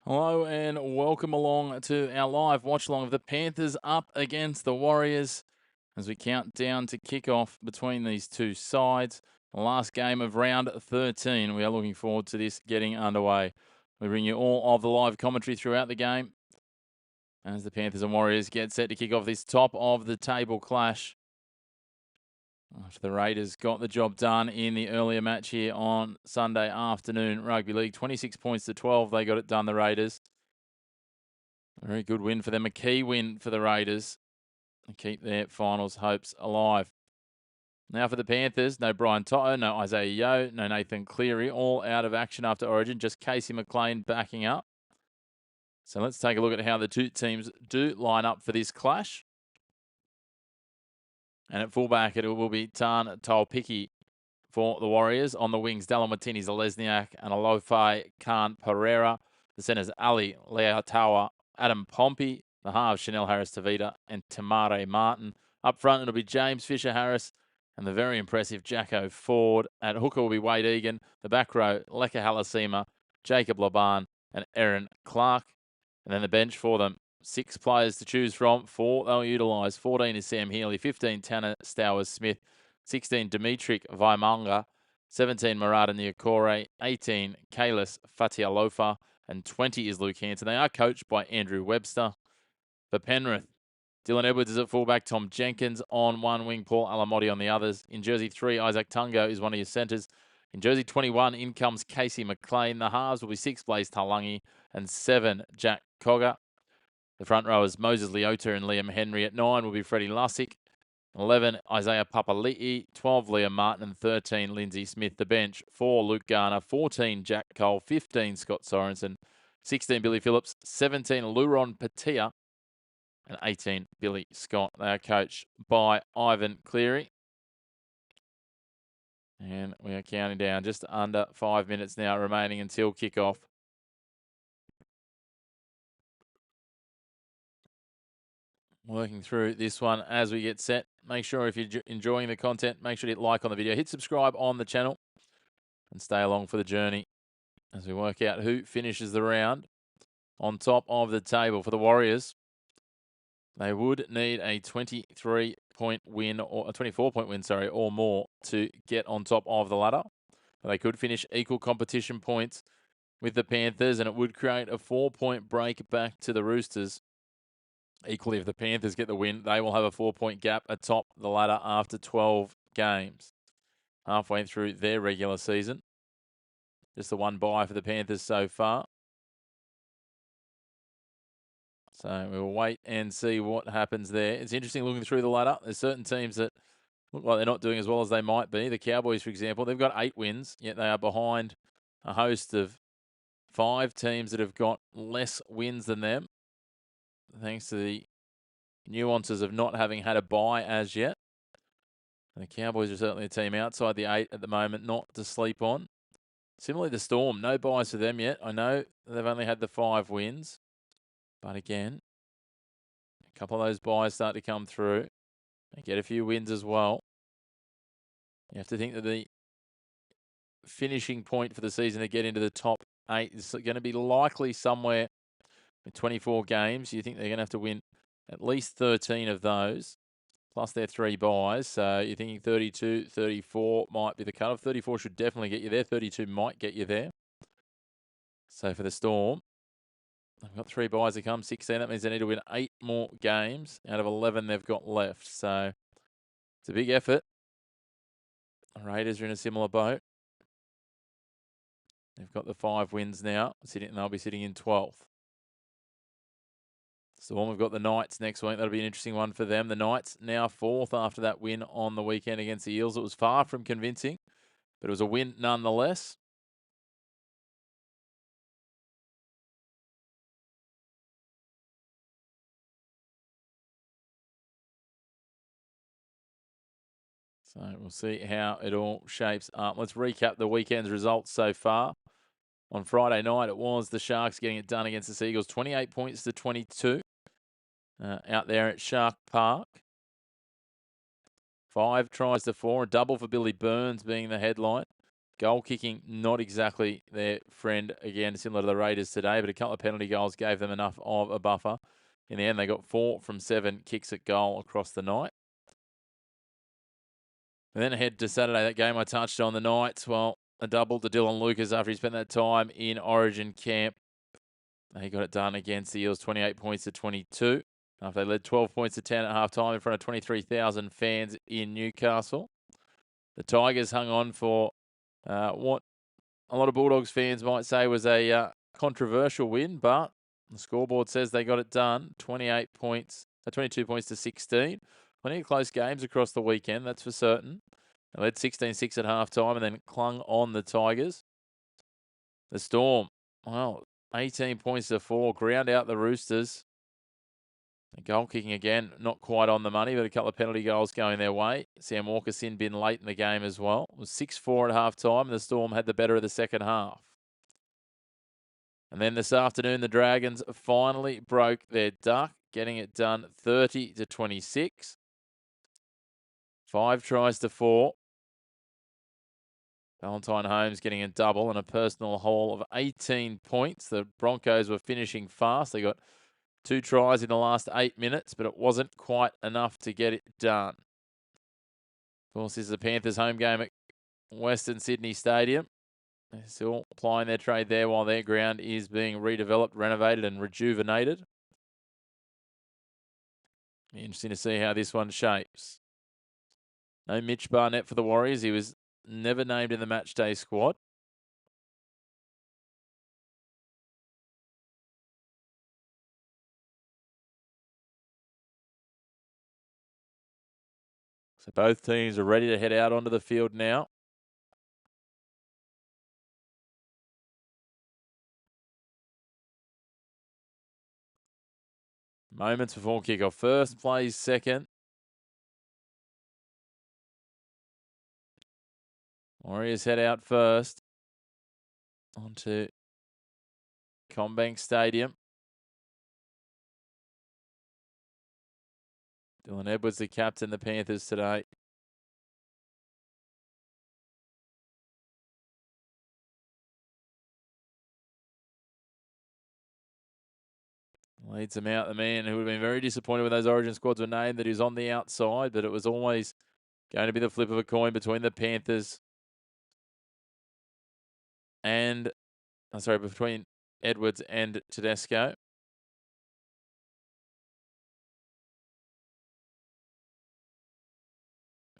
Hello and welcome along to our live watch along of the Panthers up against the Warriors as we count down to kickoff between these two sides. The last game of round 13. We are looking forward to this getting underway. We bring you all of the live commentary throughout the game as the Panthers and Warriors get set to kick off this top of the table clash. After the Raiders got the job done in the earlier match here on Sunday afternoon rugby league, 26 points to 12, they got it done, the Raiders. A very good win for them, a key win for the Raiders to keep their finals hopes alive. Now for the Panthers, no Brian Toto, no Isaiah Yeo, no Nathan Cleary, all out of action after Origin, just Casey McLean backing up. So let's take a look at how the two teams do line up for this clash. And at fullback, it will be Tan Tolpiki for the Warriors. On the wings, Dallin Watini Zalesniak and Alofai Khan Pereira. The centres, Ali Leotawa, Adam Pompey. The halves, Chanel Harris-Tavita and Tamare Martin. Up front, it'll be James Fisher-Harris and the very impressive Jacko Ford. At hooker will be Wade Egan. The back row, Leka Halasima, Jacob Laban and Aaron Clark. And then the bench for them, 6 players to choose from. 4 they'll utilise. 14 is Sam Healy, 15 Tanner Stowers-Smith, 16 Dimitri Vaimanga, 17 Murata Niokore, 18 Kalis Fatialofa, and 20 is Luke Hanson. They are coached by Andrew Webster. For Penrith, Dylan Edwards is at fullback, Tom Jenkins on one wing, Paul Alamotti on the others. In jersey 3, Isaac Tungo is one of your centres. In jersey 21, in comes Casey McLean. The halves will be 6 Blaze Talangi and 7 Jack Cogger. The front rowers, Moses Leota and Liam Henry. At 9 will be Freddie Lussick. 11, Isaiah Papali'i. 12, Liam Martin. And 13, Lindsay Smith. The bench, 4, Luke Garner. 14, Jack Cole. 15, Scott Sorensen. 16, Billy Phillips. 17, Luron Patia. And 18, Billy Scott. They are coached by Ivan Cleary. And we are counting down just under 5 minutes now remaining until kickoff. Working through this one as we get set. Make sure if you're enjoying the content, make sure to hit like on the video. Hit subscribe on the channel and stay along for the journey as we work out who finishes the round on top of the table. For the Warriors, they would need a 23-point win or a 24-point win, or more to get on top of the ladder. They could finish equal competition points with the Panthers, and it would create a 4-point break back to the Roosters. Equally, if the Panthers get the win, they will have a 4-point gap atop the ladder after 12 games, halfway through their regular season. Just the one bye for the Panthers so far. So we'll wait and see what happens there. It's interesting looking through the ladder. There's certain teams that look like they're not doing as well as they might be. The Cowboys, for example, they've got 8 wins, yet they are behind a host of 5 teams that have got less wins than them, thanks to the nuances of not having had a bye as yet. The Cowboys are certainly a team outside the 8 at the moment, not to sleep on. Similarly, the Storm, no byes for them yet. I know they've only had the 5 wins, but again, a couple of those byes start to come through. They get a few wins as well. You have to think that the finishing point for the season to get into the top 8 is going to be likely somewhere in 24 games. You think they're going to have to win at least 13 of those, plus their 3 byes. So you're thinking 32, 34 might be the cutoff. 34 should definitely get you there. 32 might get you there. So for the Storm, they've got 3 byes to come, 16. That means they need to win 8 more games out of 11 they've got left. So it's a big effort. The Raiders are in a similar boat. They've got the 5 wins now, and they'll be sitting in 12th. Storm have got the Knights next week. That'll be an interesting one for them. The Knights now 4th after that win on the weekend against the Eels. It was far from convincing, but it was a win nonetheless. So we'll see how it all shapes up. Let's recap the weekend's results so far. On Friday night, it was the Sharks getting it done against the Seagulls, 28 points to 22 out there at Shark Park. 5 tries to 4, a double for Billy Burns being the headline. Goal kicking, not exactly their friend, again, similar to the Raiders today, but a couple of penalty goals gave them enough of a buffer. In the end, they got 4 from 7 kicks at goal across the night. And then ahead to Saturday, that game I touched on the Knights. Well, a double to Dylan Lucas after he spent that time in Origin camp. He got it done against the Eels, 28 points to 22. After they led 12 points to 10 at half-time in front of 23,000 fans in Newcastle. The Tigers hung on for what a lot of Bulldogs fans might say was a controversial win, but the scoreboard says they got it done. 22 points to 16. Plenty of close games across the weekend, that's for certain. They led 16-6 at halftime and then clung on the Tigers. The Storm, well, 18 points to 4, ground out the Roosters. The goal kicking again, not quite on the money, but a couple of penalty goals going their way. Sam Walker sin bin late in the game as well. It was 6-4 at halftime, and the Storm had the better of the second half. And then this afternoon, the Dragons finally broke their duck, getting it done 30 to 26. 5 tries to 4. Valentine Holmes getting a double and a personal haul of 18 points. The Broncos were finishing fast. They got 2 tries in the last 8 minutes, but it wasn't quite enough to get it done. Of course, this is the Panthers' home game at Western Sydney Stadium. They're still applying their trade there while their ground is being redeveloped, renovated and rejuvenated. Interesting to see how this one shapes. No Mitch Barnett for the Warriors. He was never named in the matchday squad. So both teams are ready to head out onto the field now. Moments before kickoff. First plays second. Warriors head out first onto CommBank Stadium. Dylan Edwards, the captain, the Panthers today. Leads them out, the man who would have been very disappointed when those Origin squads were named, that he's on the outside, but it was always going to be the flip of a coin between the Panthers and, between Edwards and Tedesco.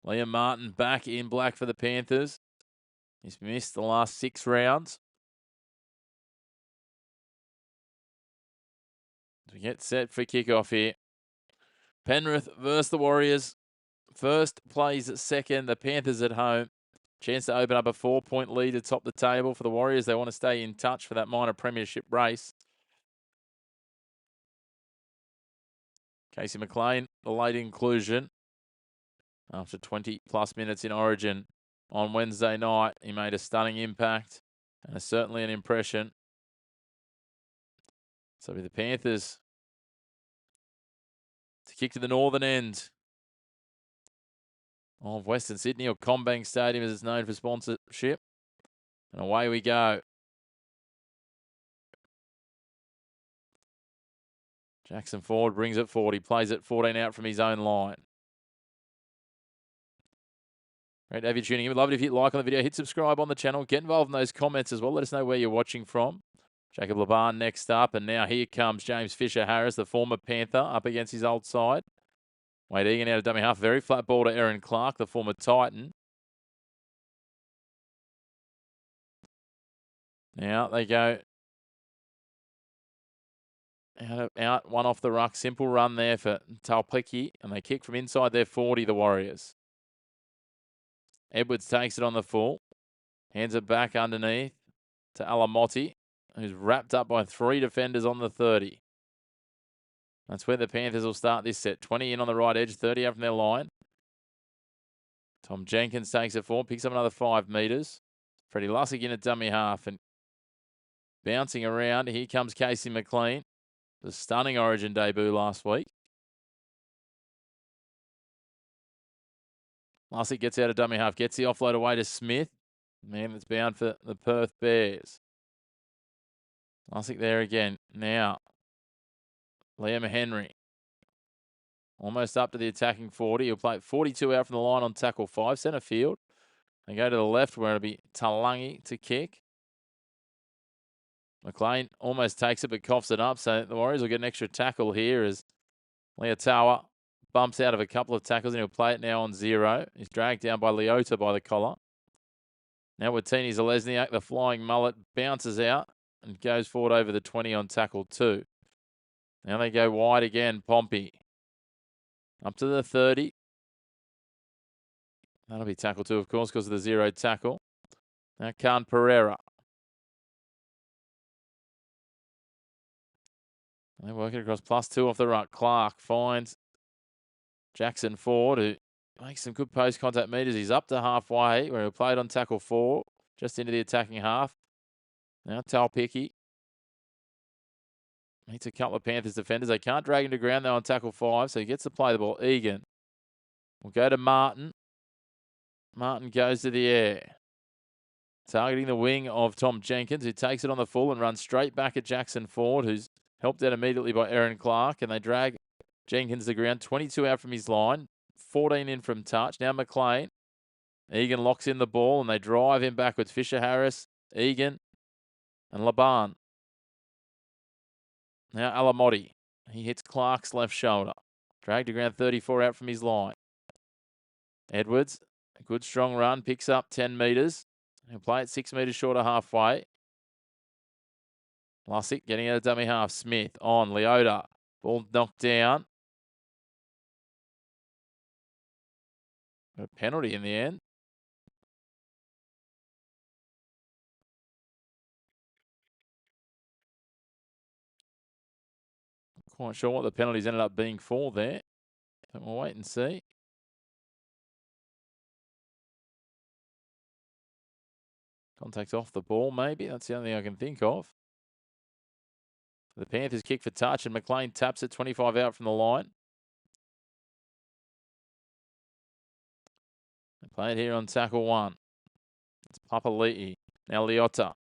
Liam Martin back in black for the Panthers. He's missed the last 6 rounds. As we get set for kickoff here. Penrith versus the Warriors. First plays second. The Panthers at home. Chance to open up a 4-point lead atop the table for the Warriors. They want to stay in touch for that minor premiership race. Casey McLean, the late inclusion. After 20-plus minutes in Origin on Wednesday night, he made a stunning impact and certainly an impression. So with the Panthers to kick to the northern end of Western Sydney, or CommBank Stadium as it's known for sponsorship. And away we go. Jackson Ford brings it forward. He plays it 14 out from his own line. Great to have you tuning in. We'd love it if you like on the video. Hit subscribe on the channel. Get involved in those comments as well. Let us know where you're watching from. Jacob Laban next up. And now here comes James Fisher-Harris, the former Panther, up against his old side. Wade Egan out of dummy half. Very flat ball to Aaron Clark, the former Titan. Now they go out, one off the ruck. Simple run there for Taupiki. And they kick from inside their 40, the Warriors. Edwards takes it on the full. Hands it back underneath to Alamotti, who's wrapped up by 3 defenders on the 30. That's where the Panthers will start this set. 20 in on the right edge, 30 out from their line. Tom Jenkins takes it forward, picks up another 5 metres. Freddie Lussick in at dummy half and bouncing around. Here comes Casey McLean. The stunning Origin debut last week. Lussick gets out of dummy half, gets the offload away to Smith. Man that's bound for the Perth Bears. Lussick there again. Now, Liam Henry. Almost up to the attacking 40. He'll play 42 out from the line on tackle 5, centre field. They go to the left where it'll be Talangi to kick. McLean almost takes it but coughs it up. So the Warriors will get an extra tackle here as Leotawa bumps out of a couple of tackles and he'll play it now on 0. He's dragged down by Leota by the collar. Now Watini Zalesniak, the flying mullet, bounces out and goes forward over the 20 on tackle 2. Now they go wide again, Pompey. Up to the 30. That'll be tackle 2, of course, because of the 0 tackle. Now Khan Pereira. They're working across +2 off the ruck. Clark finds Jackson Ford, who makes some good post contact meters. He's up to halfway where he played on tackle 4, just into the attacking half. Now Talpicki meets a couple of Panthers defenders. They can't drag him to ground though on tackle 5, so he gets to play the ball. Egan will go to Martin. Martin goes to the air, targeting the wing of Tom Jenkins, who takes it on the full and runs straight back at Jackson Ford, who's helped out immediately by Aaron Clark, and they drag Jenkins to the ground. 22 out from his line, 14 in from touch. Now McLean. Egan locks in the ball, and they drive him backwards. Fisher-Harris, Egan, and Laban. Now Alamotti. He hits Clark's left shoulder. Dragged to ground, 34 out from his line. Edwards, a good strong run, picks up 10 metres. He'll play it 6 metres short of halfway. Lussick getting out of dummy half. Smith on. Leota. Ball knocked down. A penalty in the end. Quite sure what the penalties ended up being for there. But we'll wait and see. Contact off the ball, maybe. That's the only thing I can think of. The Panthers kick for touch, and McLean taps it 25 out from the line. They play it here on tackle 1. It's Papali'i. Now Leota.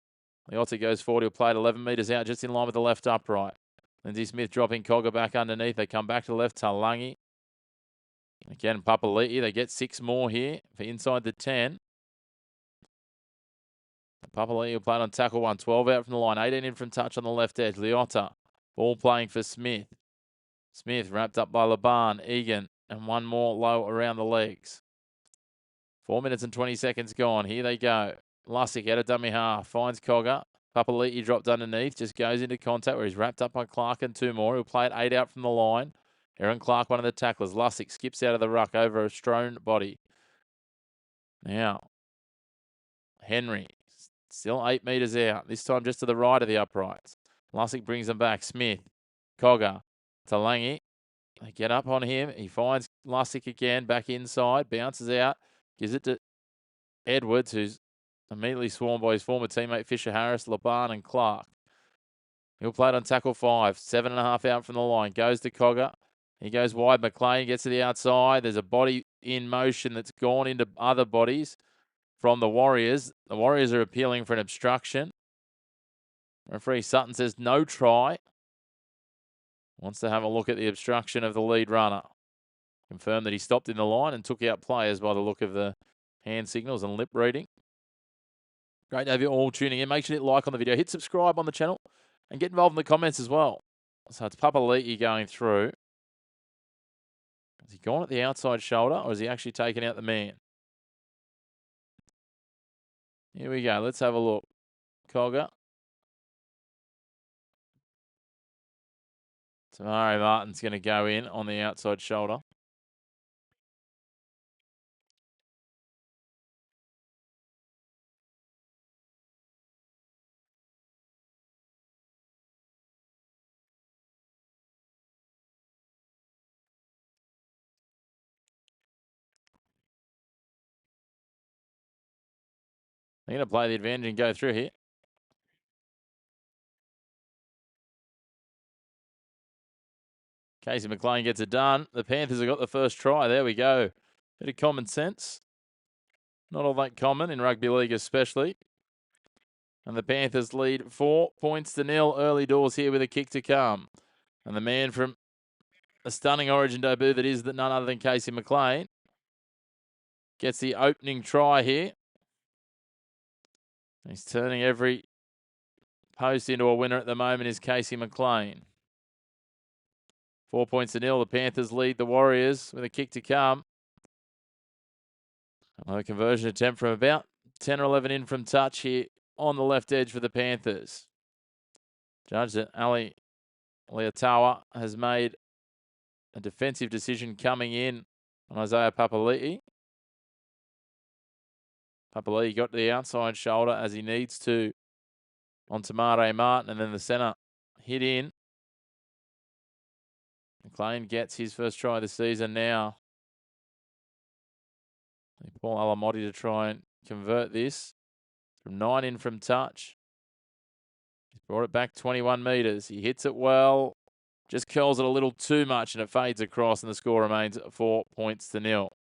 Leota goes forward. He'll play it 11 metres out, just in line with the left upright. Lindsay Smith dropping Cogger back underneath. They come back to the left. Talangi. Again, Papali'i. They get 6 more here for inside the 10. Papali'i will play it on tackle 1. 12 out from the line. 18 in from touch on the left edge. Leota. Ball playing for Smith. Smith wrapped up by Laban. Egan. And one more low around the legs. 4 minutes and 20 seconds gone. Here they go. Lussick out of dummy half. Finds Cogger. Papali'i dropped underneath. Just goes into contact where he's wrapped up by Clark and 2 more. He'll play it 8 out from the line. Aaron Clark, one of the tacklers. Lussick skips out of the ruck over a Strone body. Now, Henry. Still 8 metres out. This time just to the right of the uprights. Lussick brings them back. Smith. Cogger. Talangi. They get up on him. He finds Lussick again. Back inside. Bounces out. Gives it to Edwards, who's immediately swarmed by his former teammate Fisher-Harris, Laban, and Clark. He'll play it on tackle 5. 7.5 out from the line. Goes to Cogger. He goes wide. McLean gets to the outside. There's a body in motion that's gone into other bodies from the Warriors. The Warriors are appealing for an obstruction. Referee Sutton says no try. Wants to have a look at the obstruction of the lead runner. Confirmed that he stopped in the line and took out players by the look of the hand signals and lip reading. Great to have you all tuning in. Make sure you hit like on the video. Hit subscribe on the channel and get involved in the comments as well. So it's Papali'i going through. Has he gone at the outside shoulder or has he actually taken out the man? Here we go. Let's have a look. Cogger. Tamari Martin's going to go in on the outside shoulder. They're going to play the advantage and go through here. Casey McLean gets it done. The Panthers have got the first try. There we go. Bit of common sense. Not all that common in rugby league especially. And the Panthers lead 4 points to nil early doors here with a kick to come. And the man from a stunning origin debut that is none other than Casey McLean gets the opening try here. He's turning every post into a winner at the moment is Casey McLean. 4 points to nil. The Panthers lead the Warriors with a kick to come. Another conversion attempt from about 10 or 11 in from touch here on the left edge for the Panthers. Judge that Ali Leotawa has made a defensive decision coming in on Isaiah Papali'i. Papali'i got to the outside shoulder as he needs to on Tamare Martin, and then the centre hit in. McLean gets his first try of the season now. Paul Alamotti to try and convert this from 9 in from touch. He's brought it back 21 metres. He hits it well, just curls it a little too much, and it fades across, and the score remains 4 points to nil.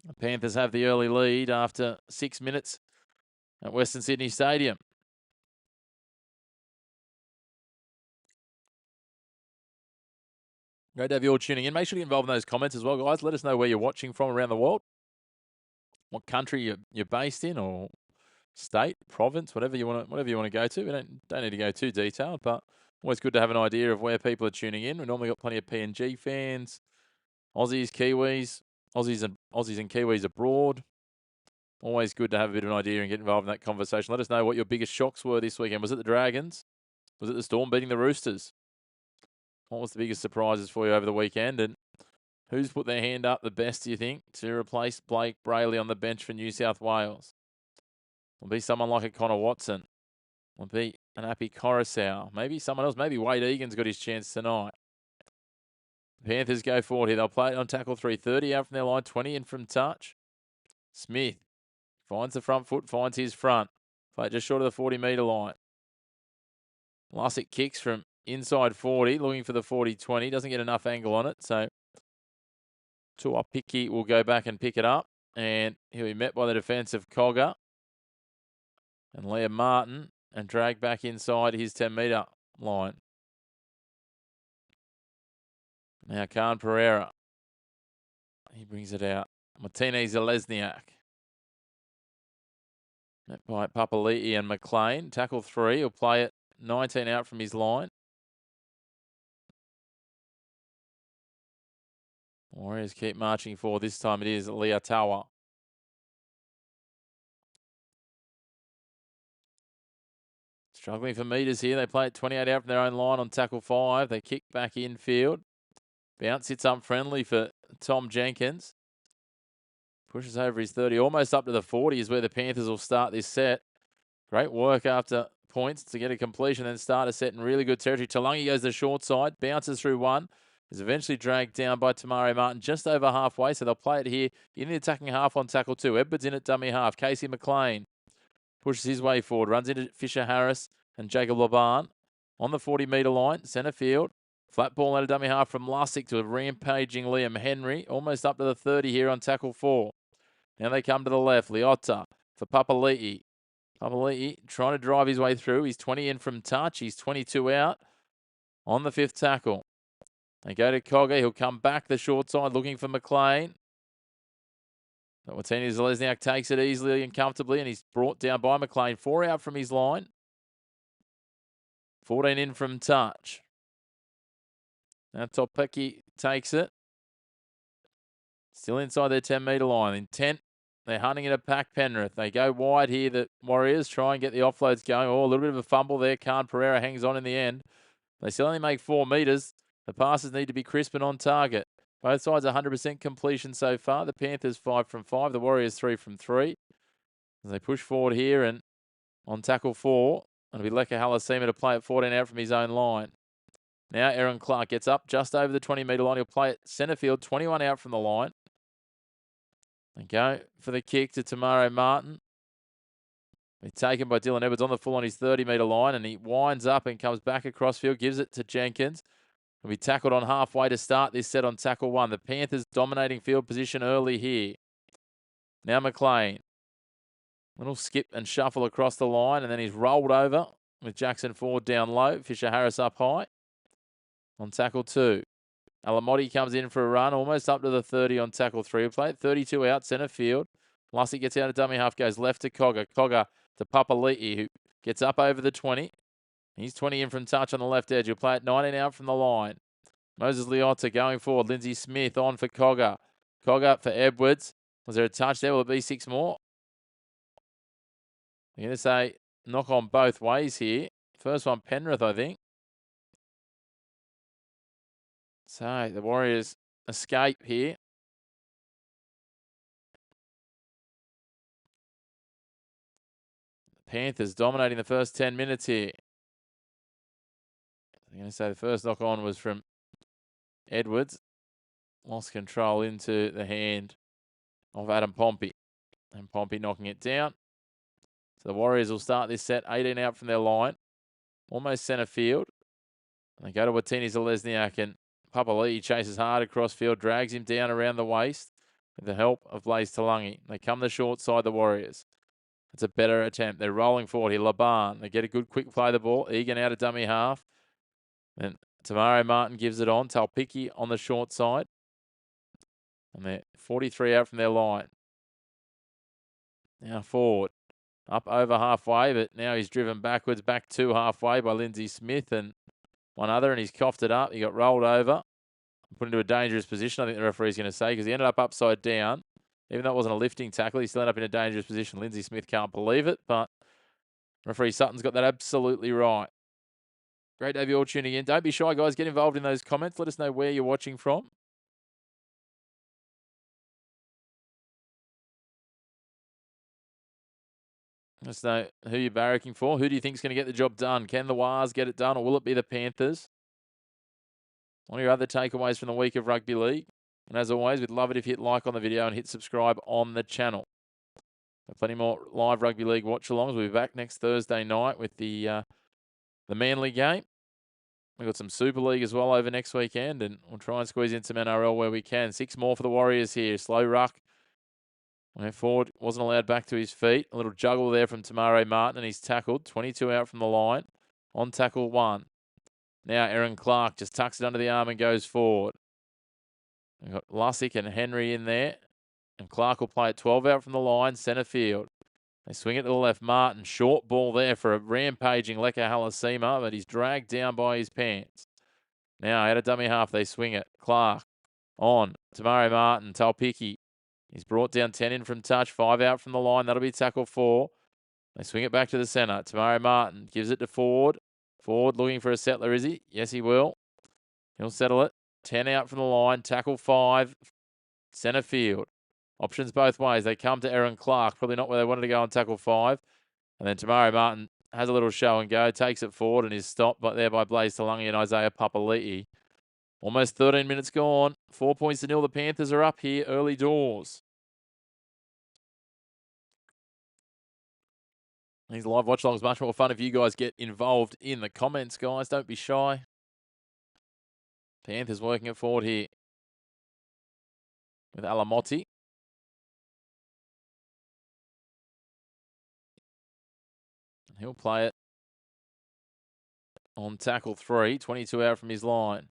The Panthers have the early lead after 6 minutes at Western Sydney Stadium. Great to have you all tuning in. Make sure to get involved in those comments as well, guys. Let us know where you're watching from around the world, what country you're based in, or state, province, whatever you want to go to. We don't need to go too detailed, but always good to have an idea of where people are tuning in. We normally got plenty of PNG fans, Aussies, Kiwis, Aussies and Kiwis abroad. Always good to have a bit of an idea and get involved in that conversation. Let us know what your biggest shocks were this weekend. Was it the Dragons? Was it the Storm beating the Roosters? What was the biggest surprises for you over the weekend? And who's put their hand up the best, do you think, to replace Blake Brayley on the bench for New South Wales? Will be someone like a Connor Watson. Will be an Api Coruscant. Maybe someone else. Maybe Wade Egan's got his chance tonight. The Panthers go forward here. They'll play it on tackle 3:30 out from their line, 20 in from touch. Smith finds the front foot, finds his front. Play just short of the 40-metre line. Lussick kicks from inside 40, looking for the 40-20. Doesn't get enough angle on it, so Tuapiki will go back and pick it up, and he'll be met by the defence of Cogger and Liam Martin and dragged back inside his 10-metre line. Now Khan Pereira. He brings it out. Martinez Zelezniak. Met by Papali'i and McLean. Tackle 3. He'll play it 19 out from his line. Warriors keep marching forward. This time it is Leotawa. Struggling for metres here. They play it 28 out from their own line on tackle 5. They kick back infield. Bounce hits up friendly for Tom Jenkins. Pushes over his 30. Almost up to the 40 is where the Panthers will start this set. Great work after points to get a completion and start a set in really good territory. Talangi goes the short side. Bounces through one. Is eventually dragged down by Tamare Martin just over halfway. So they'll play it here in the attacking half on tackle 2. Edwards in at dummy half. Casey McLean pushes his way forward. Runs into Fisher Harris and Jacob Laban on the 40-metre line. Centre field. Flat ball at a dummy half from Lussick to a rampaging Liam Henry. Almost up to the 30 here on tackle 4. Now they come to the left. Leota for Papali'i. Papali'i trying to drive his way through. He's 20 in from touch. He's 22 out on the 5th tackle. They go to Cogger. He'll come back the short side looking for McLean. But Martinez Zelezniak takes it easily and comfortably, and he's brought down by McLean. 4 out from his line. 14 in from touch. Now Topeki takes it. Still inside their 10-metre line. Intent. They're hunting in a pack Penrith. They go wide here, the Warriors. Try and get the offloads going. Oh, a little bit of a fumble there. Khan Pereira hangs on in the end. They still only make 4 metres. The passes need to be crisp and on target. Both sides 100% completion so far. The Panthers 5 from 5. The Warriors 3 from 3. As they push forward here and on tackle 4, it'll be Leka Halasima to play at 14 out from his own line. Now Aaron Clark gets up just over the 20-metre line. He'll play it centre field, 21 out from the line. They go for the kick to Tamare Martin. He's taken by Dylan Edwards on the full on his 30-metre line, and he winds up and comes back across field, gives it to Jenkins. He'll be tackled on halfway to start this set on tackle 1. The Panthers dominating field position early here. Now McLean. Little skip and shuffle across the line, and then he's rolled over with Jackson Ford down low. Fisher Harris up high on tackle 2. Alamotti comes in for a run, almost up to the 30 on tackle 3. Played 32 out, centre field. Lussie gets out of dummy half, goes left to Cogger. Cogger to Papali'i, who gets up over the 20. He's 20 in from touch on the left edge. He'll play it 19 out from the line. Moses Leotta going forward. Lindsay Smith on for Cogger. Cogger for Edwards. Was there a touch there? Will it be 6 more? I'm going to say knock on both ways here. First one, Penrith, I think. So the Warriors escape here. Panthers dominating the first 10 minutes here. I'm going to say the first knock on was from Edwards. Lost control into the hand of Adam Pompey. And Pompey knocking it down. So the Warriors will start this set 18 out from their line. Almost centre field. And they go to Watini Zalesniak, and Papali'i chases hard across field, drags him down around the waist with the help of Blaze Talangi. They come the short side, the Warriors. It's a better attempt. They're rolling forward here. Laban. They get a good quick play the ball. Egan out of dummy half. And Tamaro Martin gives it on. Talpiki on the short side. And they're 43 out from their line. Now forward. Up over halfway, but now he's driven backwards, back to halfway by Lindsay Smith and one other, and he's coughed it up. He got rolled over, put into a dangerous position, I think the referee's going to say, because he ended up upside down. Even though it wasn't a lifting tackle, he still ended up in a dangerous position. Lindsay Smith can't believe it, but referee Sutton's got that absolutely right. Great to have you all tuning in. Don't be shy, guys. Get involved in those comments. Let us know where you're watching from. Let us know who you're barracking for. Who do you think is going to get the job done? Can the Wars get it done, or will it be the Panthers? One of your other takeaways from the week of rugby league. And as always, we'd love it if you hit like on the video and hit subscribe on the channel. Plenty more live rugby league watch-alongs. We'll be back next Thursday night with the Manly game. We've got some Super League as well over next weekend, and we'll try and squeeze in some NRL where we can. 6 more for the Warriors here. Slow ruck. Went forward, wasn't allowed back to his feet. A little juggle there from Tamaro Martin, and he's tackled. 22 out from the line. On tackle 1. Now Aaron Clark just tucks it under the arm and goes forward. We've got Lussick and Henry in there. And Clark will play it 12 out from the line, centre field. They swing it to the left. Martin, short ball there for a rampaging Leka Halasima, but he's dragged down by his pants. Now out of dummy half, they swing it. Clark on. Tamaro Martin, Talpiki. He's brought down 10 in from touch, 5 out from the line. That'll be tackle 4. They swing it back to the centre. Tamaro Martin gives it to Ford. Ford looking for a settler, is he? Yes, he will. He'll settle it. 10 out from the line. Tackle 5. Centre field. Options both ways. They come to Aaron Clark. Probably not where they wanted to go on tackle 5. And then Tamaro Martin has a little show and go. Takes it forward and is stopped there by Blaze Talangi and Isaiah Papali'i. Almost 13 minutes gone. 4 points to 0. The Panthers are up here early doors. These live watch-alongs much more fun if you guys get involved in the comments, guys. Don't be shy. Panthers working it forward here with Alamotti. He'll play it on tackle 3, 22 out from his line.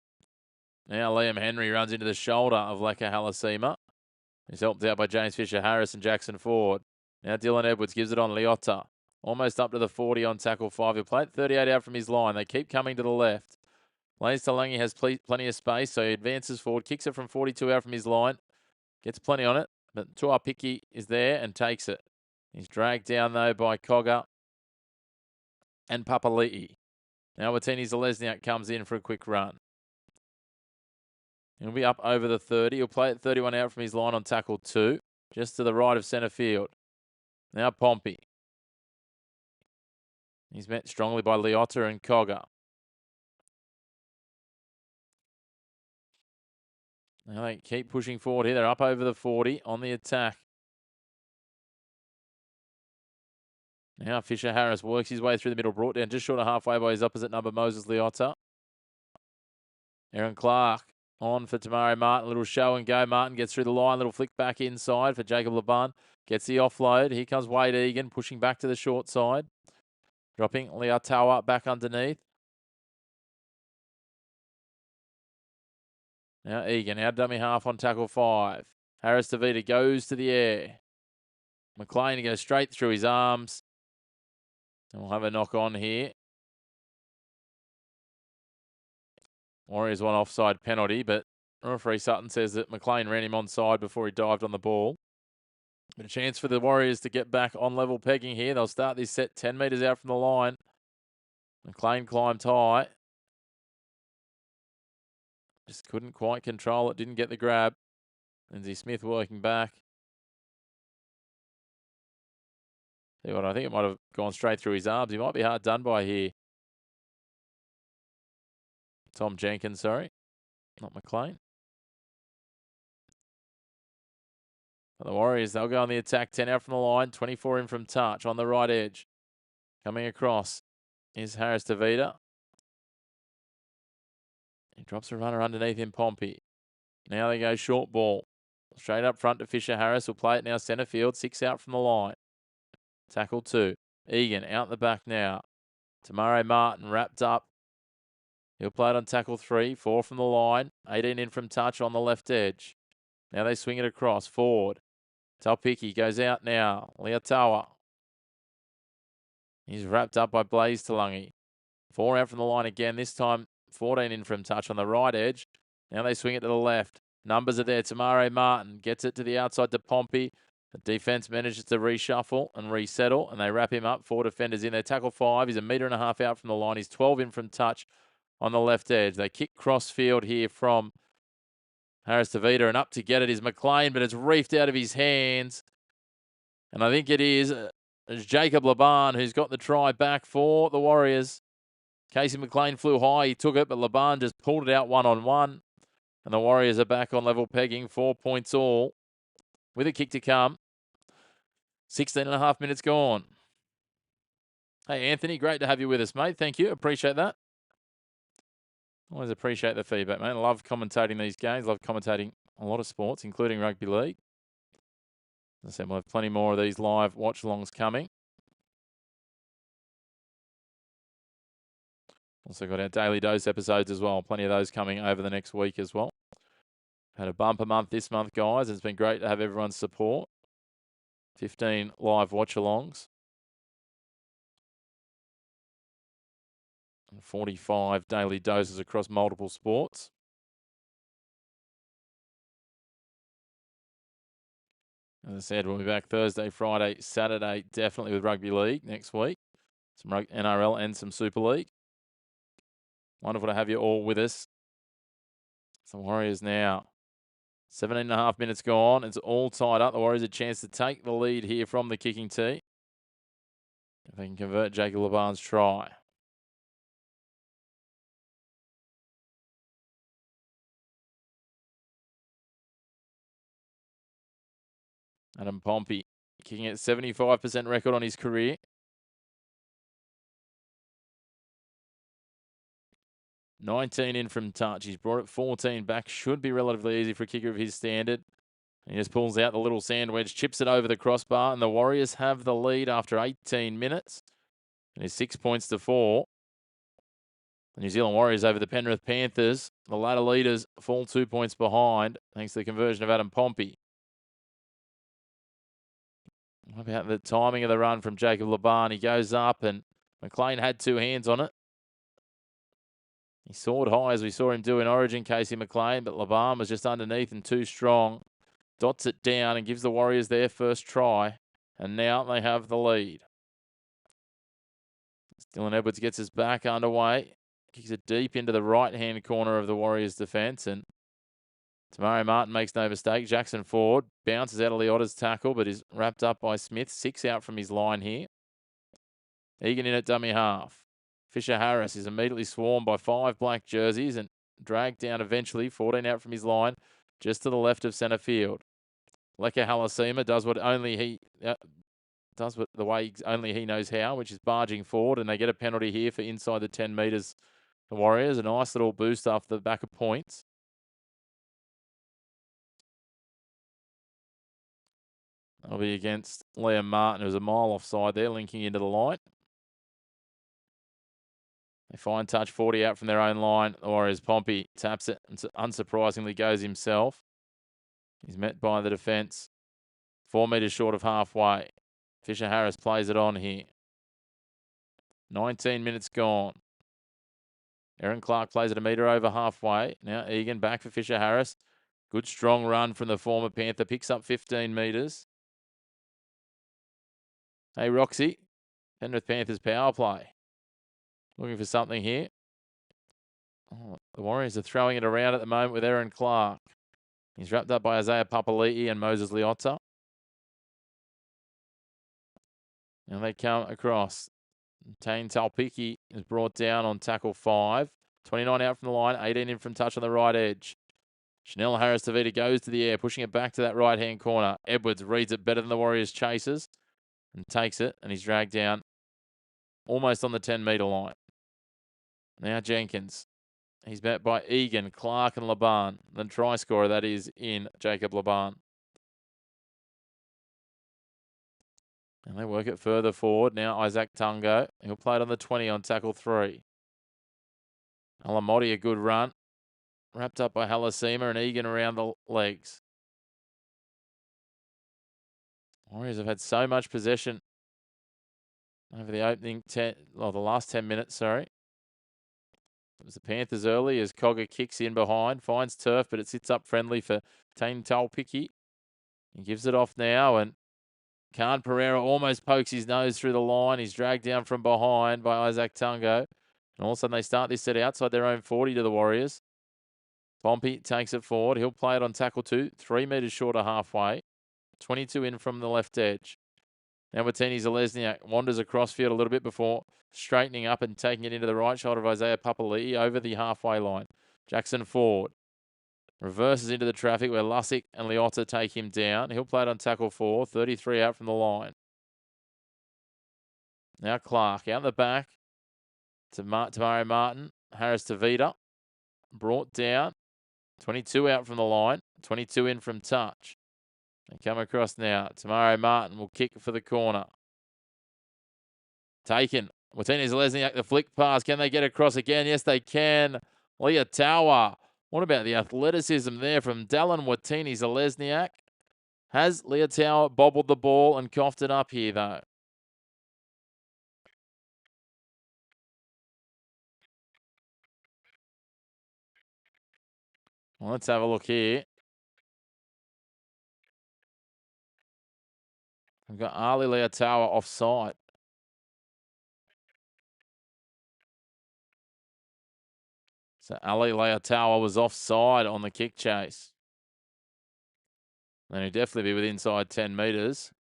Now Liam Henry runs into the shoulder of Leka Halasima. He's helped out by James Fisher-Harris and Jackson Ford. Now Dylan Edwards gives it on Leotta. Almost up to the 40 on tackle 5. He'll play it 38 out from his line. They keep coming to the left. Blaze Talangi has plenty of space, so he advances forward. Kicks it from 42 out from his line. Gets plenty on it, but Tuapiki is there and takes it. He's dragged down, though, by Cogger and Papali'i. Now Watini Zalesniak comes in for a quick run. He'll be up over the 30. He'll play it 31 out from his line on tackle 2, just to the right of centre field. Now Pompey. He's met strongly by Leotta and Cogger. Now they keep pushing forward here. They're up over the 40 on the attack. Now Fisher-Harris works his way through the middle, brought down just short of halfway by his opposite number, Moses Leotta. Aaron Clark on for Tamari Martin. Little show and go. Martin gets through the line. Little flick back inside for Jacob Laban. Gets the offload. Here comes Wade Egan pushing back to the short side. Dropping Liatawa back underneath. Now Egan out dummy half on tackle 5. Harris DeVita goes to the air. McLean goes straight through his arms. And we'll have a knock on here. Warriors one offside penalty, but referee Sutton says that McLean ran him onside before he dived on the ball. But a chance for the Warriors to get back on level pegging here. They'll start this set 10 metres out from the line. McLean climbed high. Just couldn't quite control it. Didn't get the grab. Lindsay Smith working back. See what, I think it might have gone straight through his arms. He might be hard done by here. Tom Jenkins, sorry. Not McLean. For the Warriors, they'll go on the attack. 10 out from the line. 24 in from touch on the right edge. Coming across is Harris DeVita. He drops a runner underneath him, Pompey. Now they go short ball. Straight up front to Fisher Harris. Will play it now centre field. 6 out from the line. Tackle 2. Egan out the back now. Tamari Martin wrapped up. He'll play it on tackle 3. 4 from the line. 18 in from touch on the left edge. Now they swing it across. Forward. Talpiki goes out now. Liatawa. He's wrapped up by Blaze Talangi. 4 out from the line again. This time 14 in from touch on the right edge. Now they swing it to the left. Numbers are there. Tamari Martin gets it to the outside to Pompey. The defence manages to reshuffle and resettle, and they wrap him up. 4 defenders in there. Tackle 5. He's 1.5 metres out from the line. He's 12 in from touch on the left edge. They kick cross field here from Harris DeVita, and up to get it is McLean, but it's reefed out of his hands. And I think it is Jacob Laban who's got the try back for the Warriors. Casey McLean flew high. He took it, but Laban just pulled it out one-on-one. And the Warriors are back on level pegging. 4 points all with a kick to come. 16.5 minutes gone. Hey, Anthony, great to have you with us, mate. Thank you. Appreciate that. Always appreciate the feedback, mate. Love commentating these games. Love commentating a lot of sports, including rugby league. As I said, we'll have plenty more of these live watch-alongs coming. Also got our Daily Dose episodes as well. Plenty of those coming over the next week as well. Had a bumper month this month, guys. It's been great to have everyone's support. 15 live watch-alongs. And 45 daily doses across multiple sports. As I said, we'll be back Thursday, Friday, Saturday, definitely with Rugby League next week. Some NRL and some Super League. Wonderful to have you all with us. Some Warriors now. 17.5 minutes gone. It's all tied up. The Warriors a chance to take the lead here from the kicking tee. If they can convert Jacob Laban's try. Adam Pompey kicking at 75% record on his career. $19 in from touch. He's brought it 14 back. Should be relatively easy for a kicker of his standard. He just pulls out the little sand wedge, chips it over the crossbar, and the Warriors have the lead after 18 minutes. And it's 6 points to 4. The New Zealand Warriors over the Penrith Panthers. The ladder leaders fall 2 points behind thanks to the conversion of Adam Pompey. What about the timing of the run from Jacob Laban? He goes up and McLean had 2 hands on it. He soared high as we saw him do in Origin, Casey McLean, but Laban was just underneath and too strong. Dots it down and gives the Warriors their first try. And now they have the lead. Dylan Edwards gets his back underway. Kicks it deep into the right-hand corner of the Warriors' defence. And Tamari Martin makes no mistake. Jackson Ford bounces out of Liotta's tackle, but is wrapped up by Smith. 6 out from his line here. Egan in at dummy half. Fisher Harris is immediately swarmed by 5 black jerseys and dragged down eventually. 14 out from his line, just to the left of centre field. Leka Halasima does what only he the way only he knows how, which is barging forward, and they get a penalty here for inside the 10 metres. The Warriors, a nice little boost off the back of points. That'll be against Liam Martin, who's a mile offside there, linking into the line. They find touch 40 out from their own line. The Warriors, Pompey taps it and unsurprisingly goes himself. He's met by the defence. 4 metres short of halfway. Fisher Harris plays it on here. 19 minutes gone. Aaron Clark plays it a metre over halfway. Now Egan back for Fisher Harris. Good strong run from the former Panther. Picks up 15 metres. Hey, Roxy. Penrith Panthers power play. Looking for something here. Oh, the Warriors are throwing it around at the moment with Aaron Clark. He's wrapped up by Isaiah Papali'i and Moses Leota. And they come across. Tane Talpiki is brought down on tackle 5. 29 out from the line, 18 in from touch on the right edge. Chanel Harris-Tavita goes to the air, pushing it back to that right-hand corner. Edwards reads it better than the Warriors' chasers and takes it, and he's dragged down almost on the 10-metre line. Now Jenkins. He's met by Egan, Clark and Laban. The try scorer, that is, in Jacob Laban. And they work it further forward. Now Isaac Tungo. He'll play it on the 20 on tackle 3. Alamotti, a good run. Wrapped up by Halasima and Egan around the legs. Warriors have had so much possession over the the last 10 minutes, sorry. It was the Panthers early as Cogger kicks in behind, finds turf, but it sits up friendly for Tane Talpiki. He gives it off now, and Khan Pereira almost pokes his nose through the line. He's dragged down from behind by Isaac Tungo. And all of a sudden they start this set outside their own 40 to the Warriors. Pompey takes it forward. He'll play it on tackle 2, 3 metres short of halfway. 22 in from the left edge. Now Watini Zalesniak wanders across field a little bit before straightening up and taking it into the right shoulder of Isaiah Papali'i over the halfway line. Jackson Ford reverses into the traffic where Lussick and Leota take him down. He'll play it on tackle 4, 33 out from the line. Now Clark out the back to Tamari Martin. Harris-Tavita brought down. 22 out from the line. 22 in from touch. And come across now. Tamari Martin will kick for the corner. Taken. Watini Zalesniak, the flick pass. Can they get across again? Yes, they can. Leah Tower. What about the athleticism there from Dallin Watini Zalesniak? Has Leah Tower bobbled the ball and coughed it up here, though? Well, let's have a look here. We've got Ali Leah Tower offside. So Ali Leotawa was offside on the kick chase. And he'd definitely be within inside 10 metres.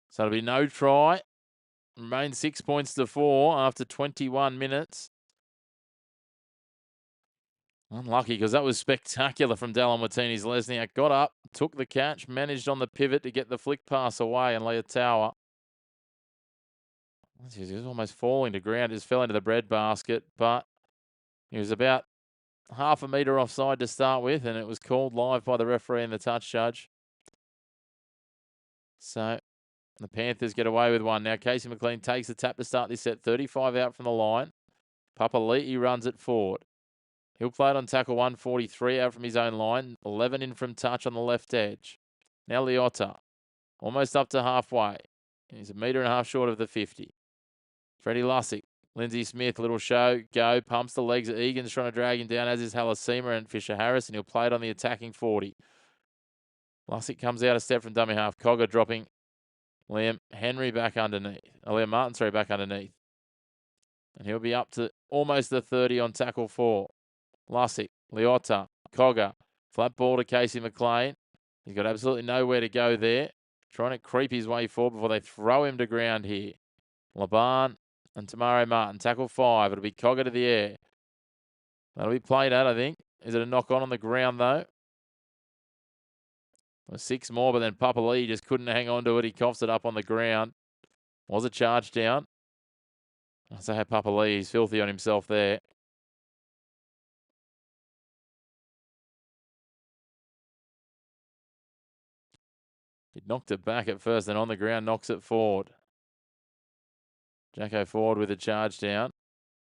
So it'll be no try. Remain 6 points to 4 after 21 minutes. Unlucky because that was spectacular from Dallin Watini Zalesniak. Got up, took the catch, managed on the pivot to get the flick pass away, and Leotawa. He was almost falling to ground. Just fell into the bread basket, but he was about half a metre offside to start with, and it was called live by the referee and the touch judge. So the Panthers get away with one. Now Casey McLean takes the tap to start this set. 35 out from the line. Papali'i runs it forward. He'll play it on tackle 143 out from his own line. 11 in from touch on the left edge. Now Leota, almost up to halfway. He's a metre and a half short of the 50. Freddie Lussick, Lindsay Smith, little show, go, pumps the legs. Egan's trying to drag him down, as is Halasima and Fisher Harris, and he'll play it on the attacking 40. Lussick comes out a step from dummy half. Cogger dropping Liam Henry back underneath. Liam Martin, sorry, back underneath. And he'll be up to almost the 30 on tackle 4. Lussick, Leota, Cogger, flat ball to Casey McLean. He's got absolutely nowhere to go there. Trying to creep his way forward before they throw him to ground here. Laban and Tamari Martin, tackle 5. It'll be Cogger to the air. That'll be played out, I think. Is it a knock on the ground, though? Well, 6 more, but then Papali'i just couldn't hang on to it. He coughs it up on the ground. Was a charge down. I say Papali'i, he's filthy on himself there. He knocked it back at first, then on the ground knocks it forward. Jacko forward with a charge down.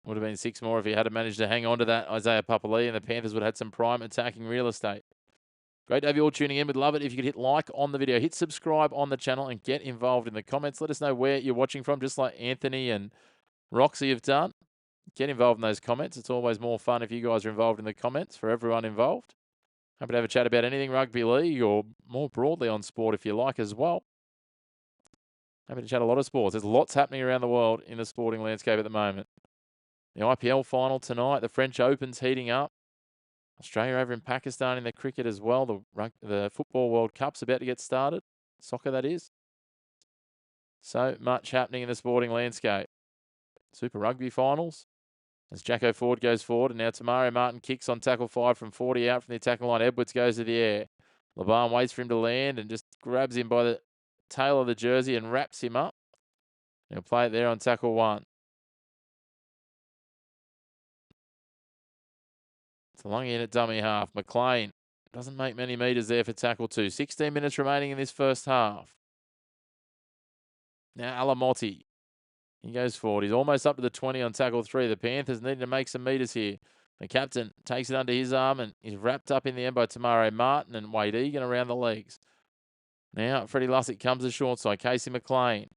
Would have been 6 more if he had managed to hang on to that Isaiah Papali'i, and the Panthers would have had some prime attacking real estate. Great to have you all tuning in. We'd love it if you could hit like on the video, hit subscribe on the channel, and get involved in the comments. Let us know where you're watching from, just like Anthony and Roxy have done. Get involved in those comments. It's always more fun if you guys are involved in the comments for everyone involved. Happy to have a chat about anything rugby league or more broadly on sport if you like as well. Happy to chat a lot of sports. There's lots happening around the world in the sporting landscape at the moment. The IPL final tonight, the French Open's heating up. Australia over in Pakistan in the cricket as well. The Football World Cup's about to get started. Soccer, that is. So much happening in the sporting landscape. Super Rugby finals. As Jacko Ford goes forward, and now Tamario Martin kicks on tackle 5 from 40 out from the attacking line. Edwards goes to the air. Laban waits for him to land and just grabs him by the tail of the jersey and wraps him up. He'll play it there on tackle 1. It's a long in at dummy half. McLean doesn't make many metres there for tackle 2. 16 minutes remaining in this first half. Now Alamotti. He goes forward. He's almost up to the 20 on tackle 3. The Panthers need to make some metres here. The captain takes it under his arm and is wrapped up in the end by Tamario Martin and Wade Egan around the legs. Now Freddie Lussick comes to short side. Casey McLean.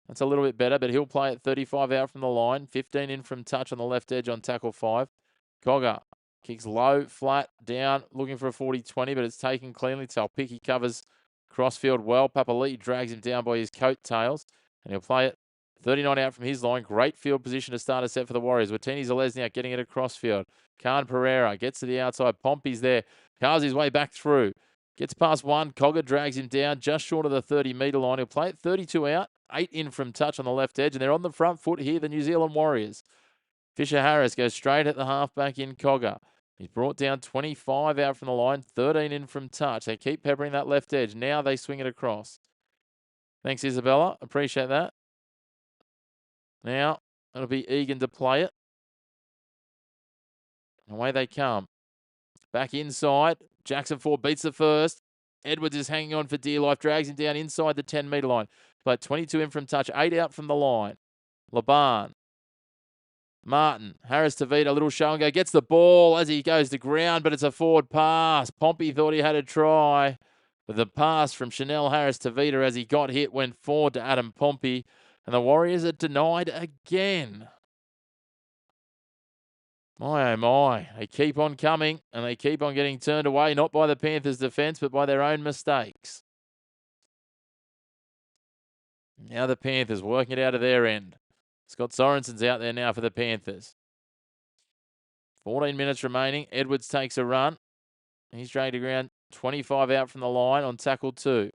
That's a little bit better, but he'll play at 35 out from the line. 15 in from touch on the left edge on tackle 5. Cogger kicks low, flat, down, looking for a 40-20, but it's taken cleanly. Talpicki covers crossfield well. Papali'i drags him down by his coattails, and he'll play it 39 out from his line. Great field position to start a set for the Warriors. Watini Zalesniak getting it across field. Khan Pereira gets to the outside. Pompey's there. Carves his way back through. Gets past 1. Cogger drags him down just short of the 30-metre line. He'll play it 32 out. 8 in from touch on the left edge. And they're on the front foot here, the New Zealand Warriors. Fisher Harris goes straight at the halfback in Cogger. He's brought down 25 out from the line. 13 in from touch. They keep peppering that left edge. Now they swing it across. Thanks, Isabella. Appreciate that. Now, it'll be Egan to play it. Away they come. Back inside. Jackson Ford beats the first. Edwards is hanging on for dear life. Drags him down inside the 10-metre line. But 22 in from touch. 8 out from the line. Laban. Martin. Harris Tavita. A little show and go. Gets the ball as he goes to ground, but it's a forward pass. Pompey thought he had a try. But the pass from Chanel Harris Tavita as he got hit went forward to Adam Pompey. And the Warriors are denied again. My, oh my. They keep on coming and they keep on getting turned away, not by the Panthers' defence, but by their own mistakes. Now the Panthers working it out of their end. Scott Sorensen's out there now for the Panthers. 14 minutes remaining. Edwards takes a run. He's dragged to ground 25 out from the line on tackle 2.